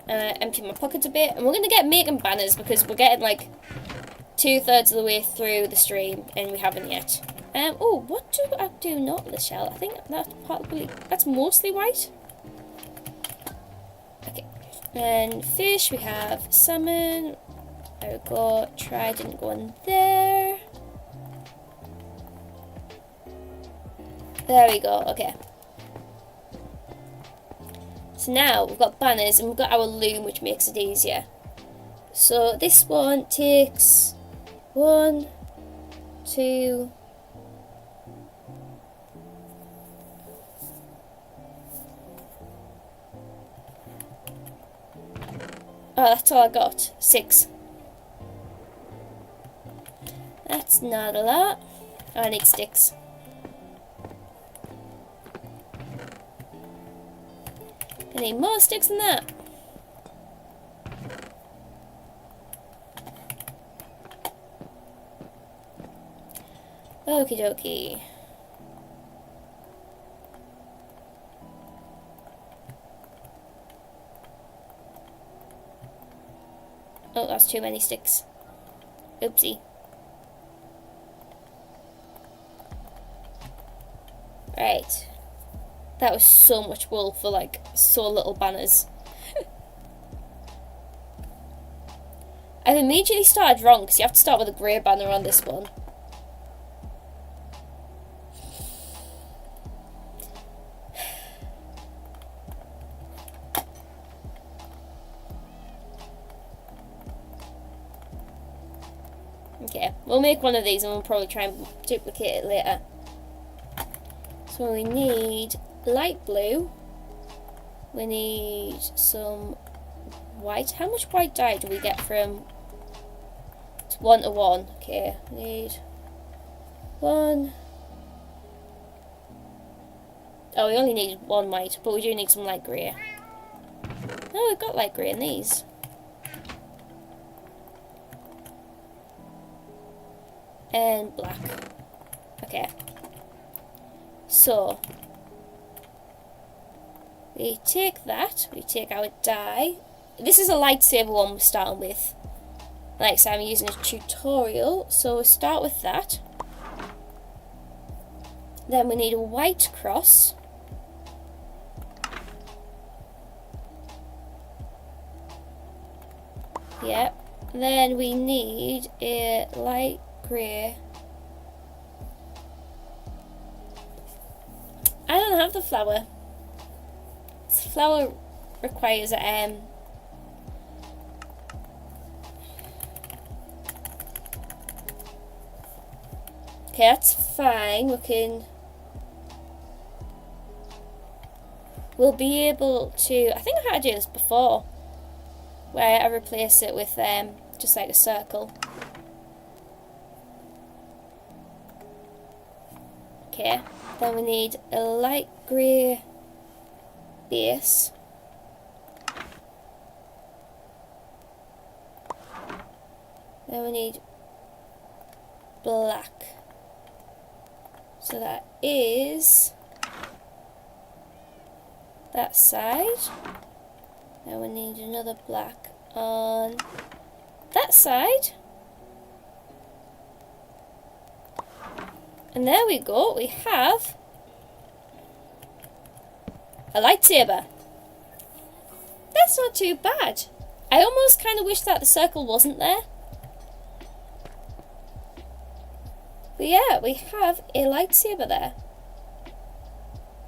[SPEAKER 1] Empty my pockets a bit. And we're going to get making banners because we're getting like 2/3 of the way through the stream and we haven't yet. Oh, what do I do not with the shell? I think that's mostly white. Okay. And fish, we have salmon. There we go. Try didn't go in there. There we go. Okay. So now we've got banners and we've got our loom, which makes it easier. So this one takes 1, 2. Oh, that's all I got. 6. It's not a lot. Oh, I need sticks. I need more sticks than that. Okie dokie. Oh, that's too many sticks. Oopsie. Right. That was so much wool for like so little banners. I've immediately started wrong because you have to start with a grey banner on this one. Okay, we'll make one of these and we'll probably try and duplicate it later. So we need light blue. We need some white. How much white dye do we get from? It's 1 to 1. Okay, we need 1. Oh, we only need 1 white, but we do need some light grey. Oh, we've got light grey in these. And black. Okay. So we take that, we take our dye. This is a lightsaber one we're starting with. Like I said, I'm using a tutorial, so we'll start with that. Then we need a white cross. Yep. Then we need a light grey. I don't have the flower. This flower requires okay, that's fine. We'll be able to. I think I had to do this before, where I replace it with just like a circle. Okay. Then we need a light grey base. Then we need black. So that is that side. Then we need another black on that side. And there we go, we have a lightsaber. That's not too bad. I almost kind of wish that the circle wasn't there. But yeah, we have a lightsaber there.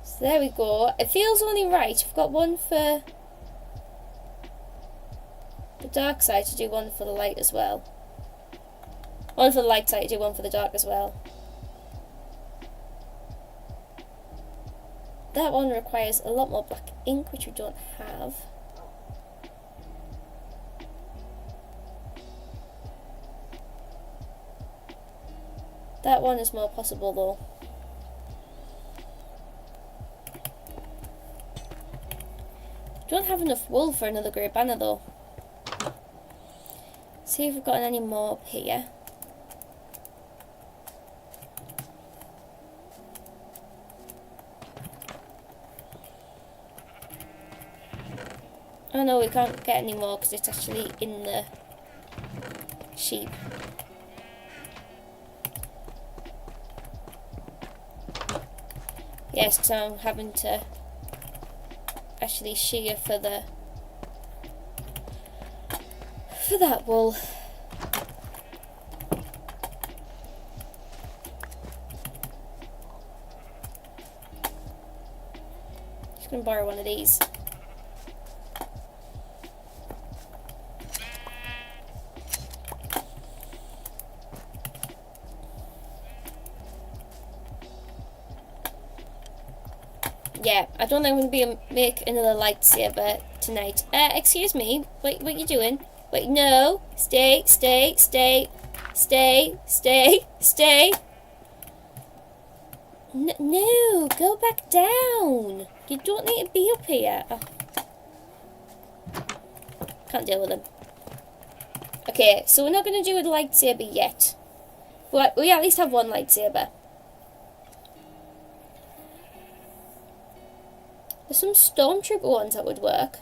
[SPEAKER 1] So there we go. It feels only right. We've got one for the dark side to do one for the light as well. One for the light side to do one for the dark as well. That one requires a lot more black ink, which we don't have. That one is more possible though. Don't have enough wool for another grey banner though. See if we've got any more up here. Oh no, we can't get any more because it's actually in the sheep. Yes, because I'm having to actually shear for that wool. Just gonna borrow one of these. Yeah, I don't think I'm going to make another lightsaber tonight. Excuse me, what you doing? Wait, no, stay. Stay, stay, stay. No, go back down. You don't need to be up here. Oh. Can't deal with them. Okay, so we're not going to do a lightsaber yet. But we at least have one lightsaber. There's some stormtrooper ones that would work.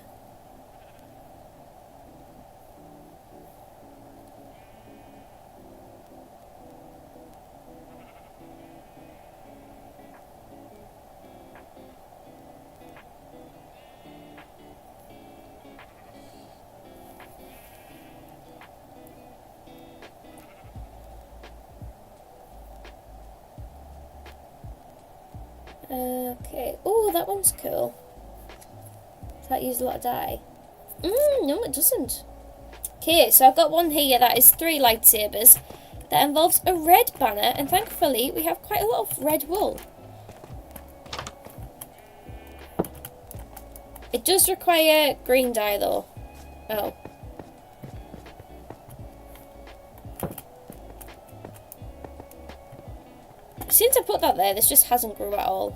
[SPEAKER 1] Okay. Oh, that one's cool. That used a lot of dye. No, it doesn't. Okay, so I've got one here that is 3 lightsabers. That involves a red banner, and thankfully we have quite a lot of red wool. It does require green dye though. Oh. Since I put that there, this just hasn't grew at all.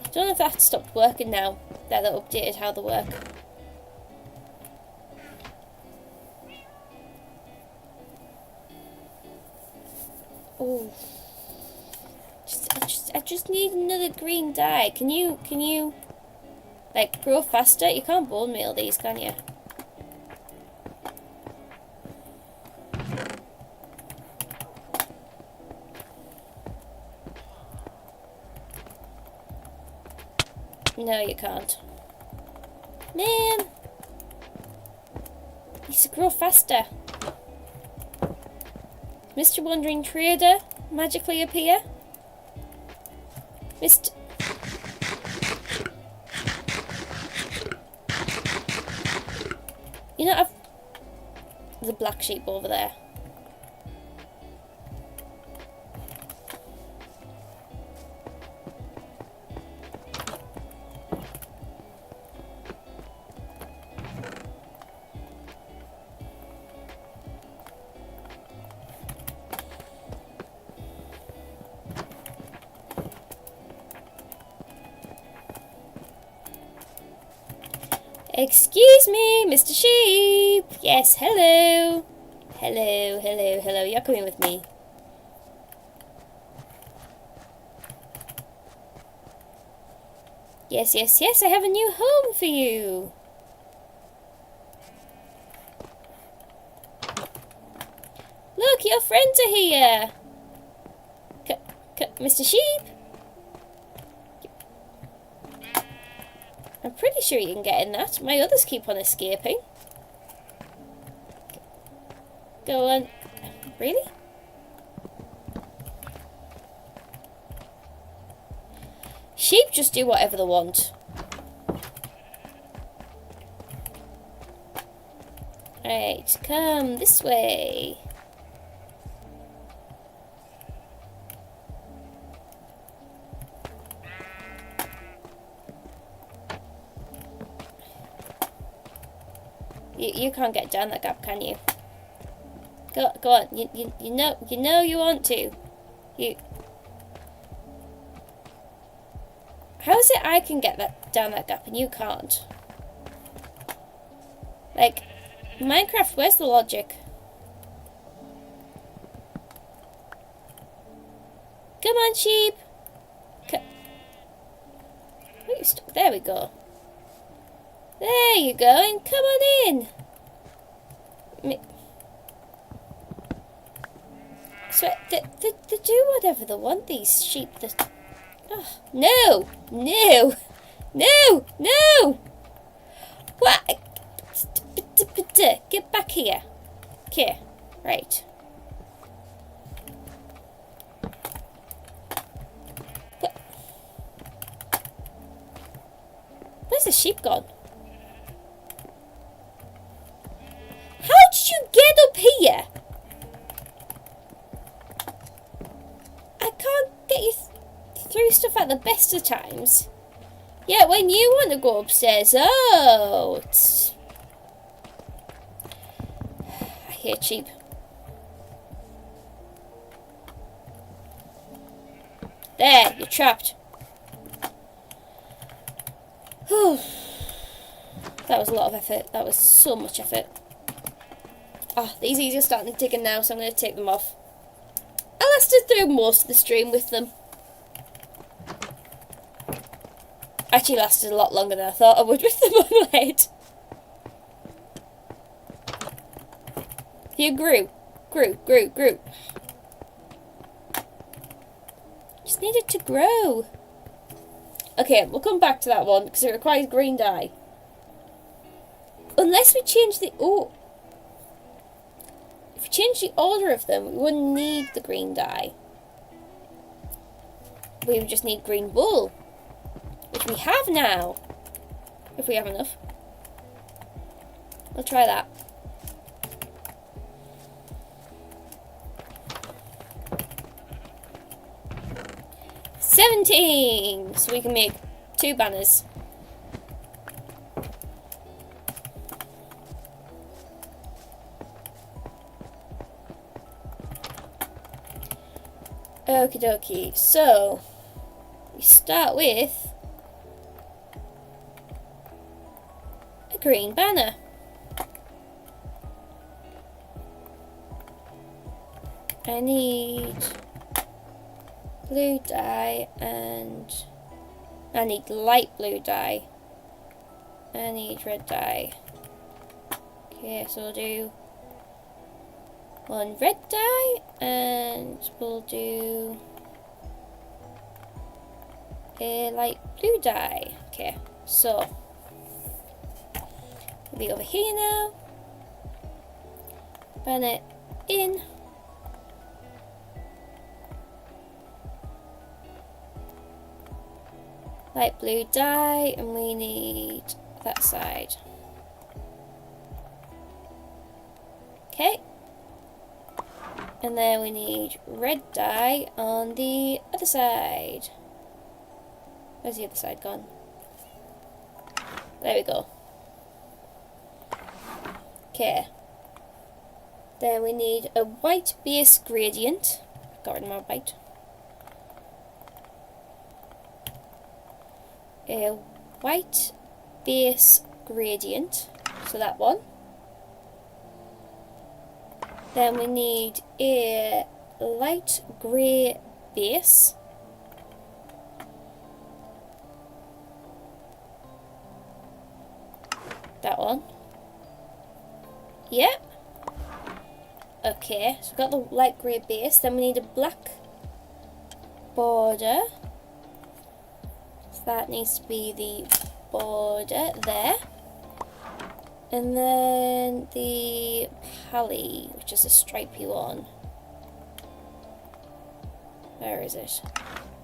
[SPEAKER 1] I don't know if that stopped working now, that they updated how they work. Oh, I just need another green dye. Can you, like, grow faster? You can't bone meal these, can you? No, you can't. Man! Needs to grow faster. Mr. Wandering Trader magically appear? Mr. You know, there's a black sheep over there. Excuse me, Mr. Sheep. Yes, hello. Hello, hello, hello. You're coming with me. Yes, yes, yes. I have a new home for you. Look, your friends are here. Mr. Sheep. I'm pretty sure you can get in that. My others keep on escaping. Go on. Really? Sheep just do whatever they want. Right, come this way. You can't get down that gap, can you? Go on. You know you want to. How is it I can get down that gap and you can't? Like, Minecraft, where's the logic? Come on, sheep. Oh, you're stuck. There we go. There you go, and come on in. So they do whatever they want, these sheep. Oh, no, no, no, no. What? Get back here. Okay, right. What? Where's the sheep gone? How did you get up here? I can't get you through stuff at the best of times. Yeah, when you want to go upstairs, oh, it's hate sheep. There, you're trapped. Whew. That was a lot of effort. That was so much effort. Oh, these are starting to dig in now, so I'm going to take them off. I lasted through most of the stream with them. Actually lasted a lot longer than I thought I would with them on lead. You grew. Just needed to grow. Okay, we'll come back to that one because it requires green dye. Unless we change the... Oh. If we change the order of them, we wouldn't need the green dye. We would just need green wool. Which we have now. If we have enough. We'll try that. $17! So we can make 2 banners. Okie dokie. So, we start with a green banner. I need blue dye and I need light blue dye. I need red dye. Okay, so we'll do 1 red dye and we'll do a light blue dye. Okay, so we'll be over here now. Banner in. Light blue dye, and we need that side. Okay. And then we need red dye on the other side. Where's the other side gone? There we go. Okay. Then we need a white base gradient. Got rid of my white. A white base gradient, so that one. Then we need a light grey base. That one. Yep. Okay, so we've got the light grey base. Then we need a black border. So that needs to be the border there. And then the pally, which is a stripy one. Where is it?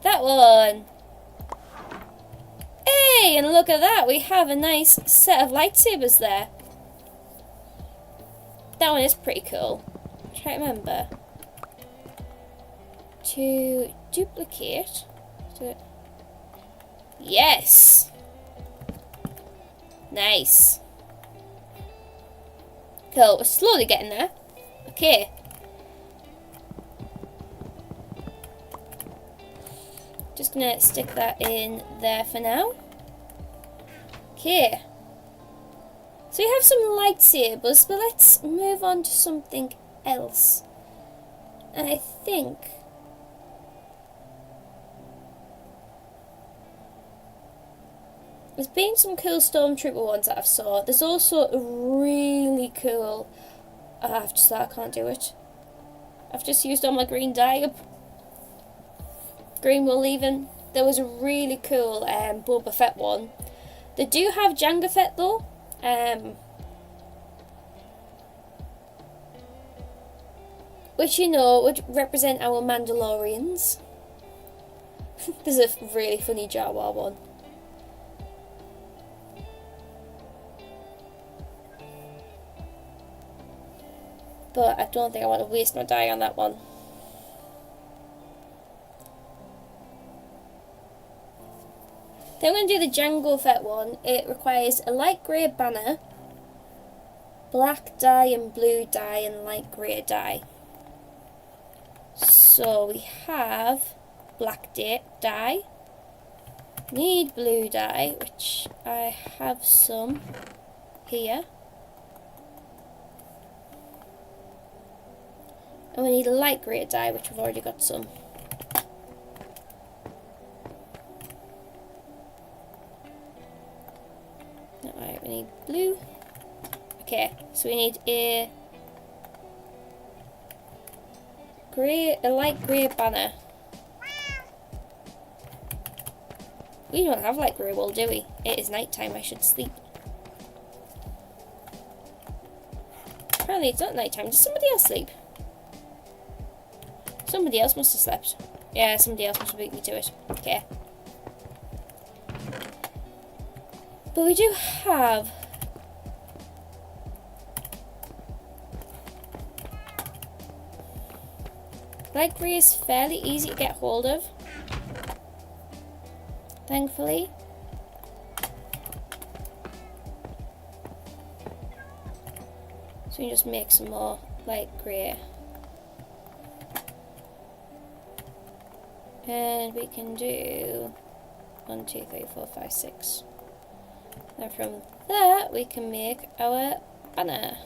[SPEAKER 1] That one! Hey, and look at that, we have a nice set of lightsabers there. That one is pretty cool. Try to remember. To duplicate. Yes! Nice. Cool, we're slowly getting there. Okay. Just gonna stick that in there for now. Okay. So we have some lightsabers, but let's move on to something else. And I think there's been some cool Stormtrooper ones that I've saw. There's also a really cool... I've just thought I can't do it. I've just used all my green dye up. Green wool even. There was a really cool Boba Fett one. They do have Jango Fett though. Which, you know, would represent our Mandalorians. There's a really funny Jawa one. But I don't think I want to waste my dye on that one. Then we're going to do the Jango Fett one. It requires a light grey banner, black dye and blue dye and light grey dye. So we have black dye, need blue dye, which I have some here, and we need light grey dye, which we've already got some. Alright, we need blue. Okay, so we need a light grey banner. We don't have light grey wool, do we? It is night time, I should sleep. Apparently it's not night time. Does somebody else sleep? Somebody else must have slept. Yeah, somebody else must have beat me to it. Okay. But we do have light grey is fairly easy to get hold of, thankfully. So we just make some more light grey. And we can do 1, 2, 3, 4, 5, 6. Now from that we can make our banner.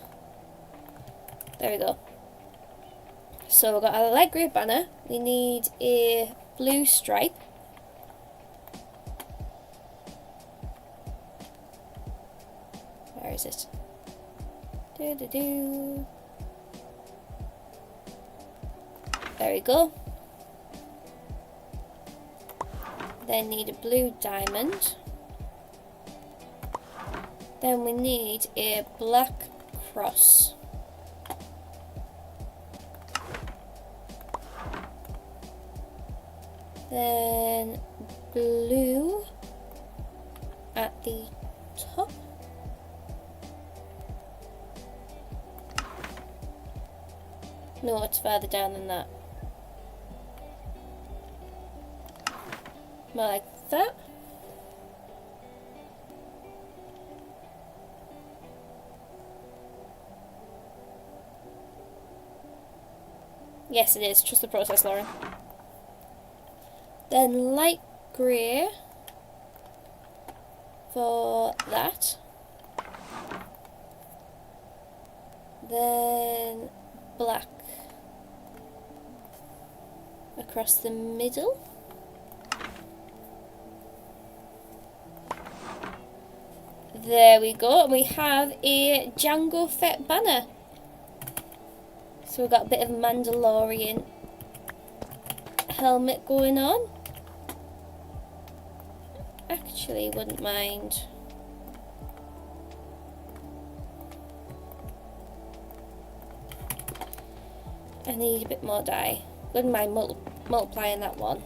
[SPEAKER 1] There we go. So we've got a light grey banner. We need a blue stripe. Where is it? There we go. Then need a blue diamond. Then we need a black cross. Then blue at the top. No, it's further down than that. More like that. Yes, it is. Trust the process, Lauren. Then light grey for that. Then black across the middle. There we go, and we have a Jango Fett banner. So we've got a bit of Mandalorian helmet going on. Actually, wouldn't mind. I need a bit more dye. Wouldn't mind multiplying that one.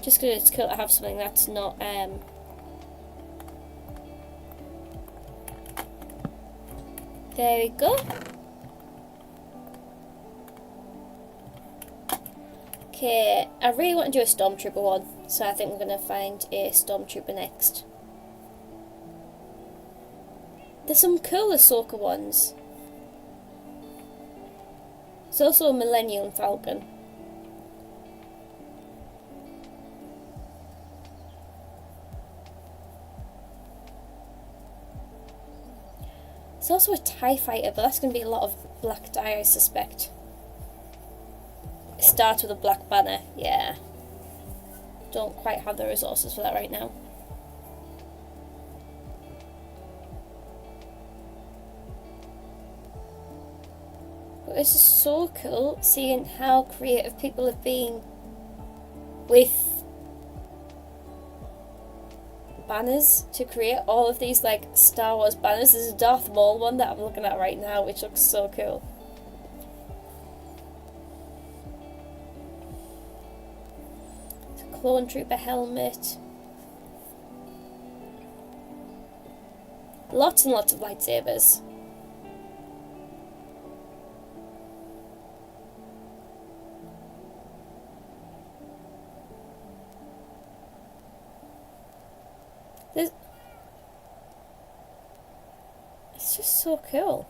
[SPEAKER 1] Just because it's cool to have something that's not there we go. Okay, I really want to do a Stormtrooper one, so I think we're going to find a Stormtrooper next. There's some cool Ahsoka ones. There's also a Millennium Falcon. There's also a TIE fighter, but that's going to be a lot of black dye, I suspect. It starts with a black banner, yeah. Don't quite have the resources for that right now. But this is so cool, seeing how creative people have been with banners to create all of these like Star Wars banners. There's a Darth Maul one that I'm looking at right now, which looks so cool. clone trooper helmet. Lots and lots of lightsabers. It's just so cool.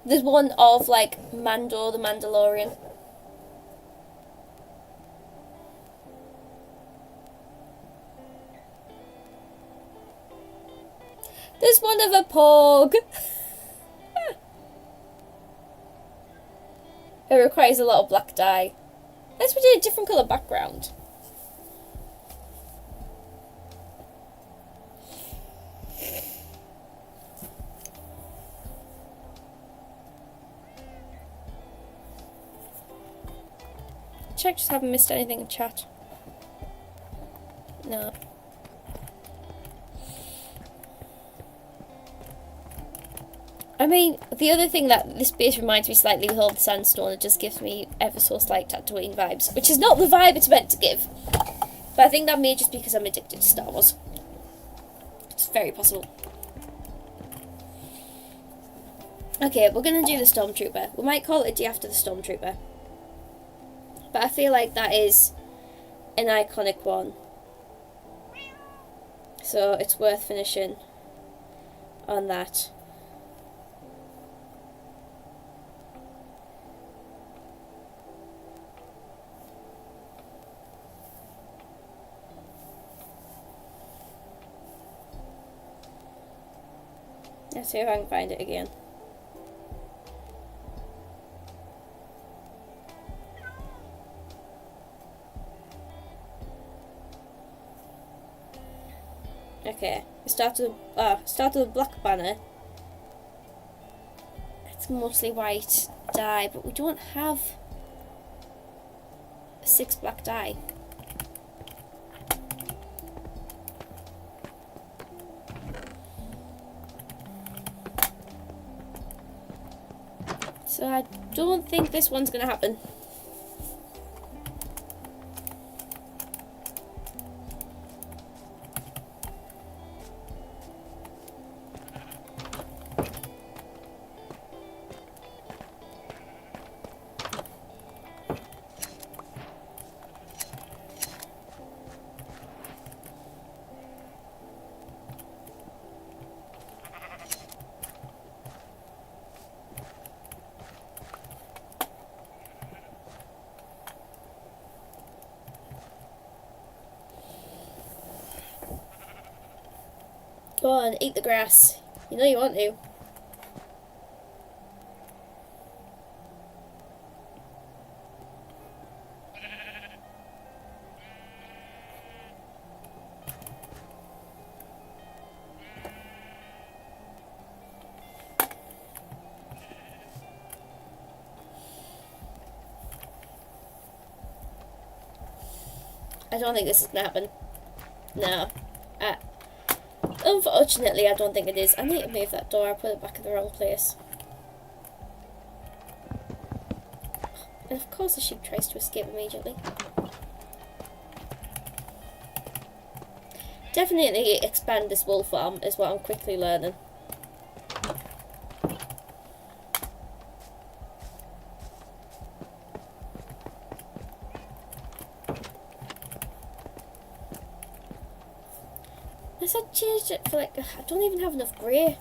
[SPEAKER 1] There's one of like Mando the Mandalorian. There's one of a Porg. It requires a lot of black dye. Let's do a different colour background. Check, just haven't missed anything in chat. No. I mean, the other thing that this base reminds me slightly of the sandstone, it just gives me ever so slight Tatooine vibes, which is not the vibe it's meant to give. But I think that may just be because I'm addicted to Star Wars. It's very possible. Okay, we're going to do the Stormtrooper. We might call it a day after the Stormtrooper. But I feel like that is an iconic one. So it's worth finishing on that. Let's see if I can find it again. Okay, we start with a black banner. It's mostly white dye, but we don't have 6 black dye. So I don't think this one's gonna happen. Go on, eat the grass. You know you want to. I don't think this is gonna happen. No. Unfortunately, I don't think it is. I need to move that door. I put it back in the wrong place. And of course the sheep tries to escape immediately. Definitely expand this wool farm is what I'm quickly learning. I changed it for like, I don't even have enough grey.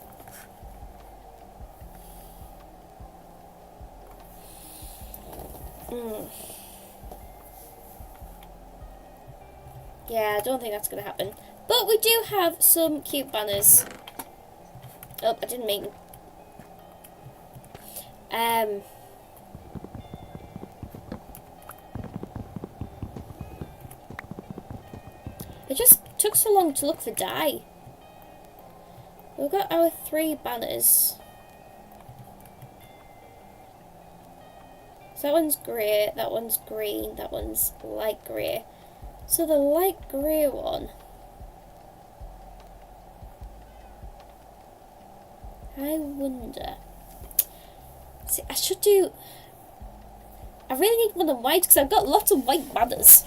[SPEAKER 1] Yeah, I don't think that's going to happen. But we do have some cute banners. Oh, I didn't mean. It just took so long to look for dye. We've got our 3 banners. So that one's grey, that one's green, that one's light grey. So the light grey one, I wonder. See, I I really need one of white because I've got lots of white banners.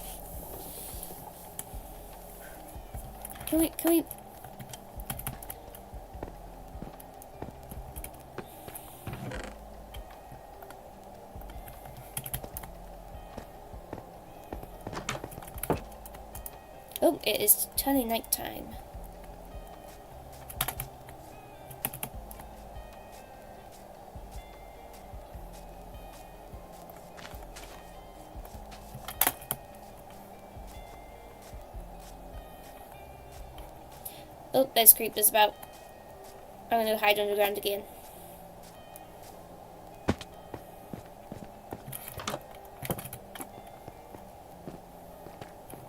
[SPEAKER 1] Can we... Oh, it is turning night time. Oh, there's creepers about. I'm gonna hide underground again.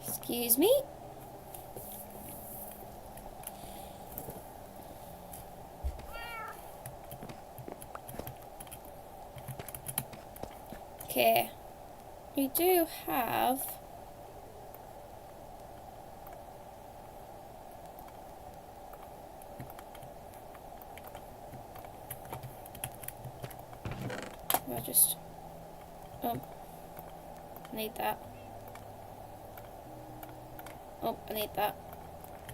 [SPEAKER 1] Excuse me? Okay. We do have... I'll just... I need that. Oh, I need that.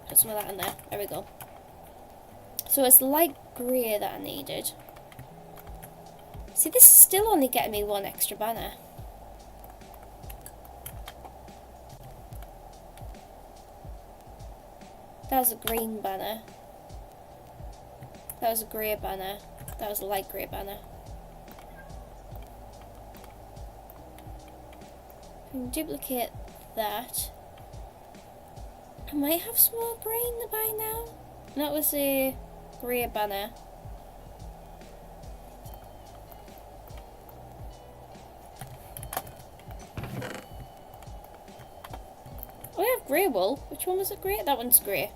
[SPEAKER 1] Put some of that in there. There we go. So it's light grey that I needed. See, this is still only getting me one extra banner. That was a green banner. That was a grey banner. That was a light grey banner. I can duplicate that. I might have some more green by now. That was a grey banner. Oh, I have grey wool. Which one was it grey? That one's grey.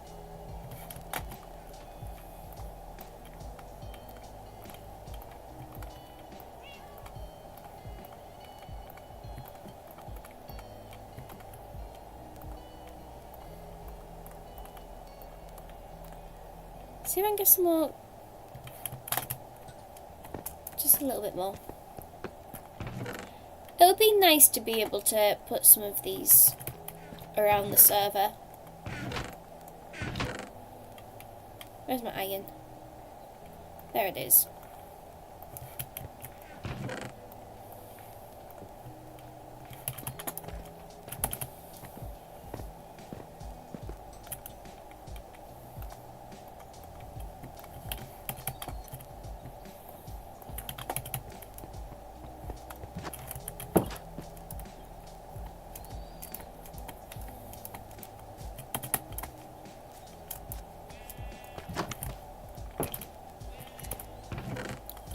[SPEAKER 1] See if I can get some more. Just a little bit more. It would be nice to be able to put some of these around the server. Where's my iron? There it is.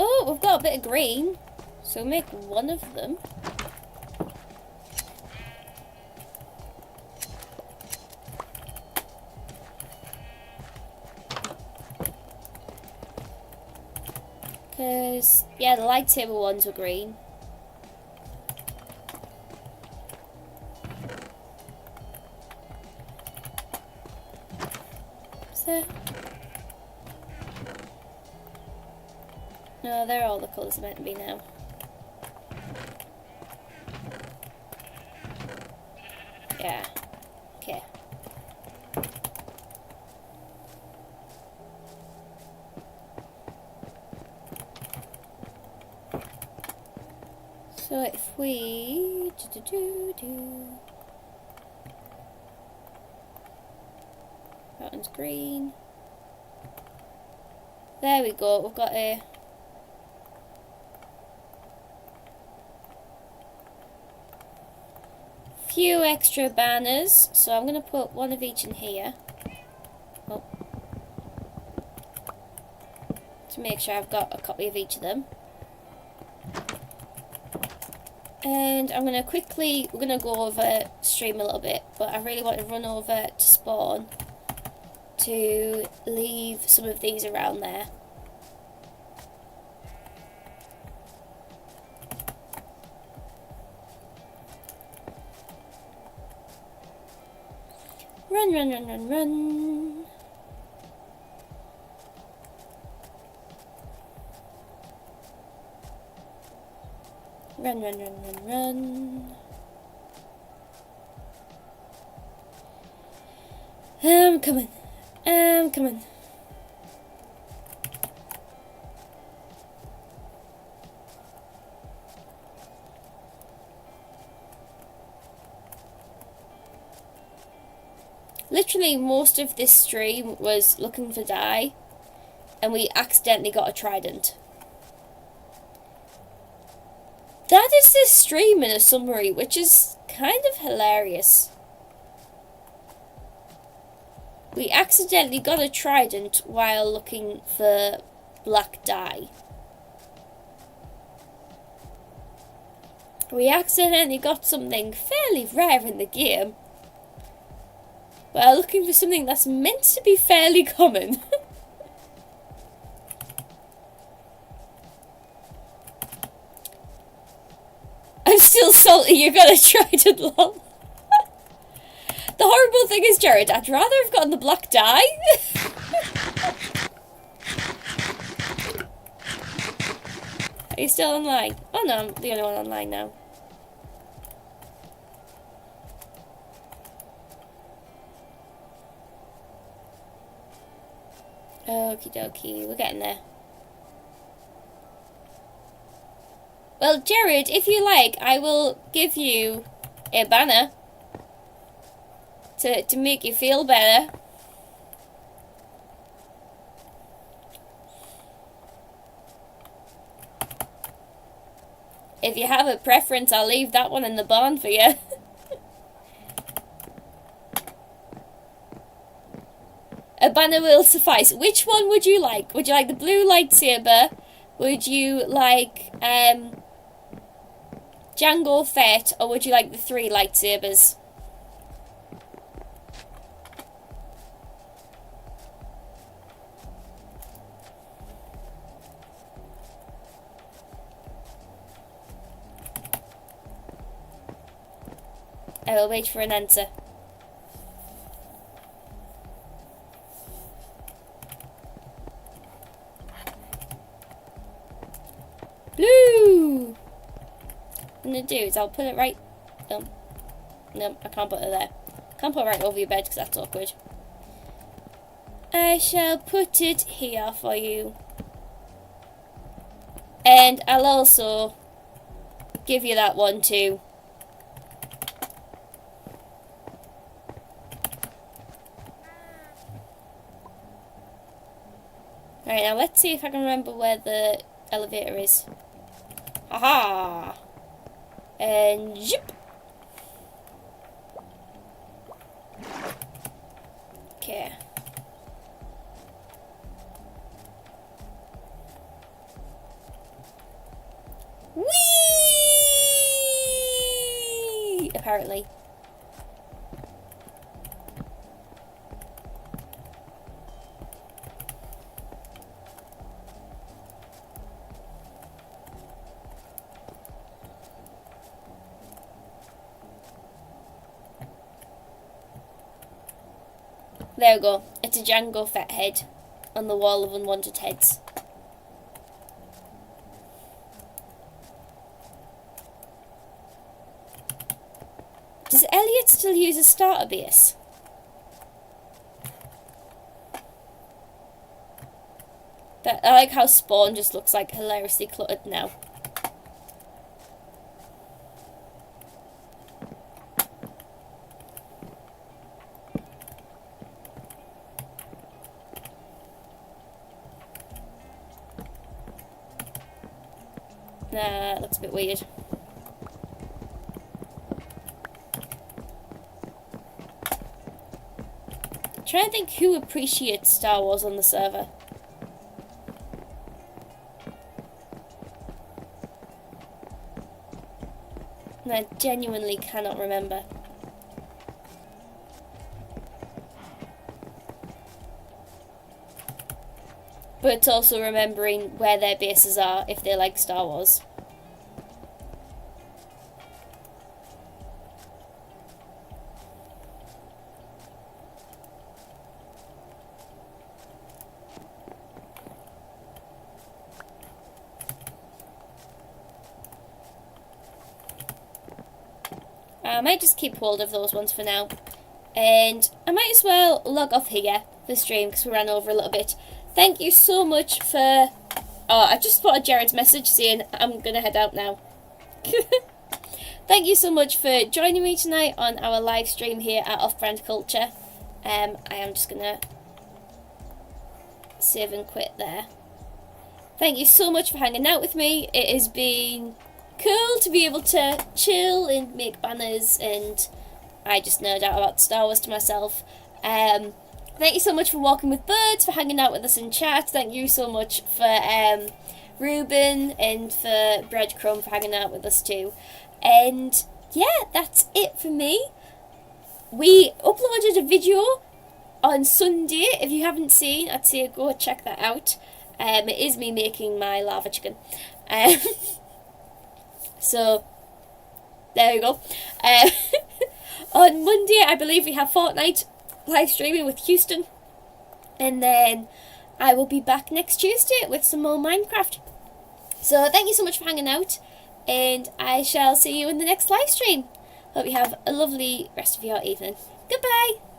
[SPEAKER 1] Oh, we've got a bit of green, so make one of them. Because, yeah, the lightsaber ones were green. So... No, they're all the colours are meant to be now. Yeah. Okay. So if we... That one's green. There we go, we've got a... few extra banners, so I'm going to put one of each in here. Oh. To make sure I've got a copy of each of them. And I'm going to quickly, we're going to go over stream a little bit, but I really want to run over to spawn to leave some of these around there. Run, run, run, run, run. Run, run, run, run, run. Come on. Come on. Literally, most of this stream was looking for dye, and we accidentally got a trident. That is this stream in a summary, which is kind of hilarious. We accidentally got a trident while looking for black dye. We accidentally got something fairly rare in the game while looking for something that's meant to be fairly common. I'm still salty you got a trident, lol. The horrible thing is, Jared, I'd rather have gotten the black dye. Are you still online? Oh no, I'm the only one online now. Okie dokie, we're getting there. Well, Jared, if you like, I will give you a banner to make you feel better. If you have a preference, I'll leave that one in the barn for you. A banner will suffice. Which one would you like? Would you like the blue lightsaber? Would you like Jango Fett? Or would you like the 3 lightsabers? I will wait for an answer. Blue! What I'm going to do is I'll put it right... No, I can't put it there. Can't put it right over your bed because that's awkward. I shall put it here for you. And I'll also give you that one too. Alright, now let's see if I can remember where the elevator is. Haha! And zip! Okay. Whee! Apparently. There we go. It's a Jango Fett head on the wall of unwanted heads. Does Elliot still use a starter base? I like how Spawn just looks like hilariously cluttered now. Nah, that looks a bit weird. I'm trying to think who appreciates Star Wars on the server. And I genuinely cannot remember. But it's also remembering where their bases are if they like Star Wars. I might just keep hold of those ones for now. And I might as well log off here for stream because we ran over a little bit. Thank you so much for... Oh, I just spotted Jared's message saying I'm going to head out now. Thank you so much for joining me tonight on our live stream here at Off-Brand Culture. I am just going to save and quit there. Thank you so much for hanging out with me. It has been cool to be able to chill and make banners, and I just nerd out about Star Wars to myself. Thank you so much for Walking with Birds, for hanging out with us in chat. Thank you so much for Ruben and for Breadcrumb for hanging out with us too. And yeah, that's it for me. We uploaded a video on Sunday. If you haven't seen, I'd say go check that out. It is me making my lava chicken. So there we go. On Monday, I believe we have Fortnite live streaming with Houston, and then I will be back next Tuesday with some more Minecraft. So thank you so much for hanging out, and I shall see you in the next live stream. Hope you have a lovely rest of your evening. Goodbye.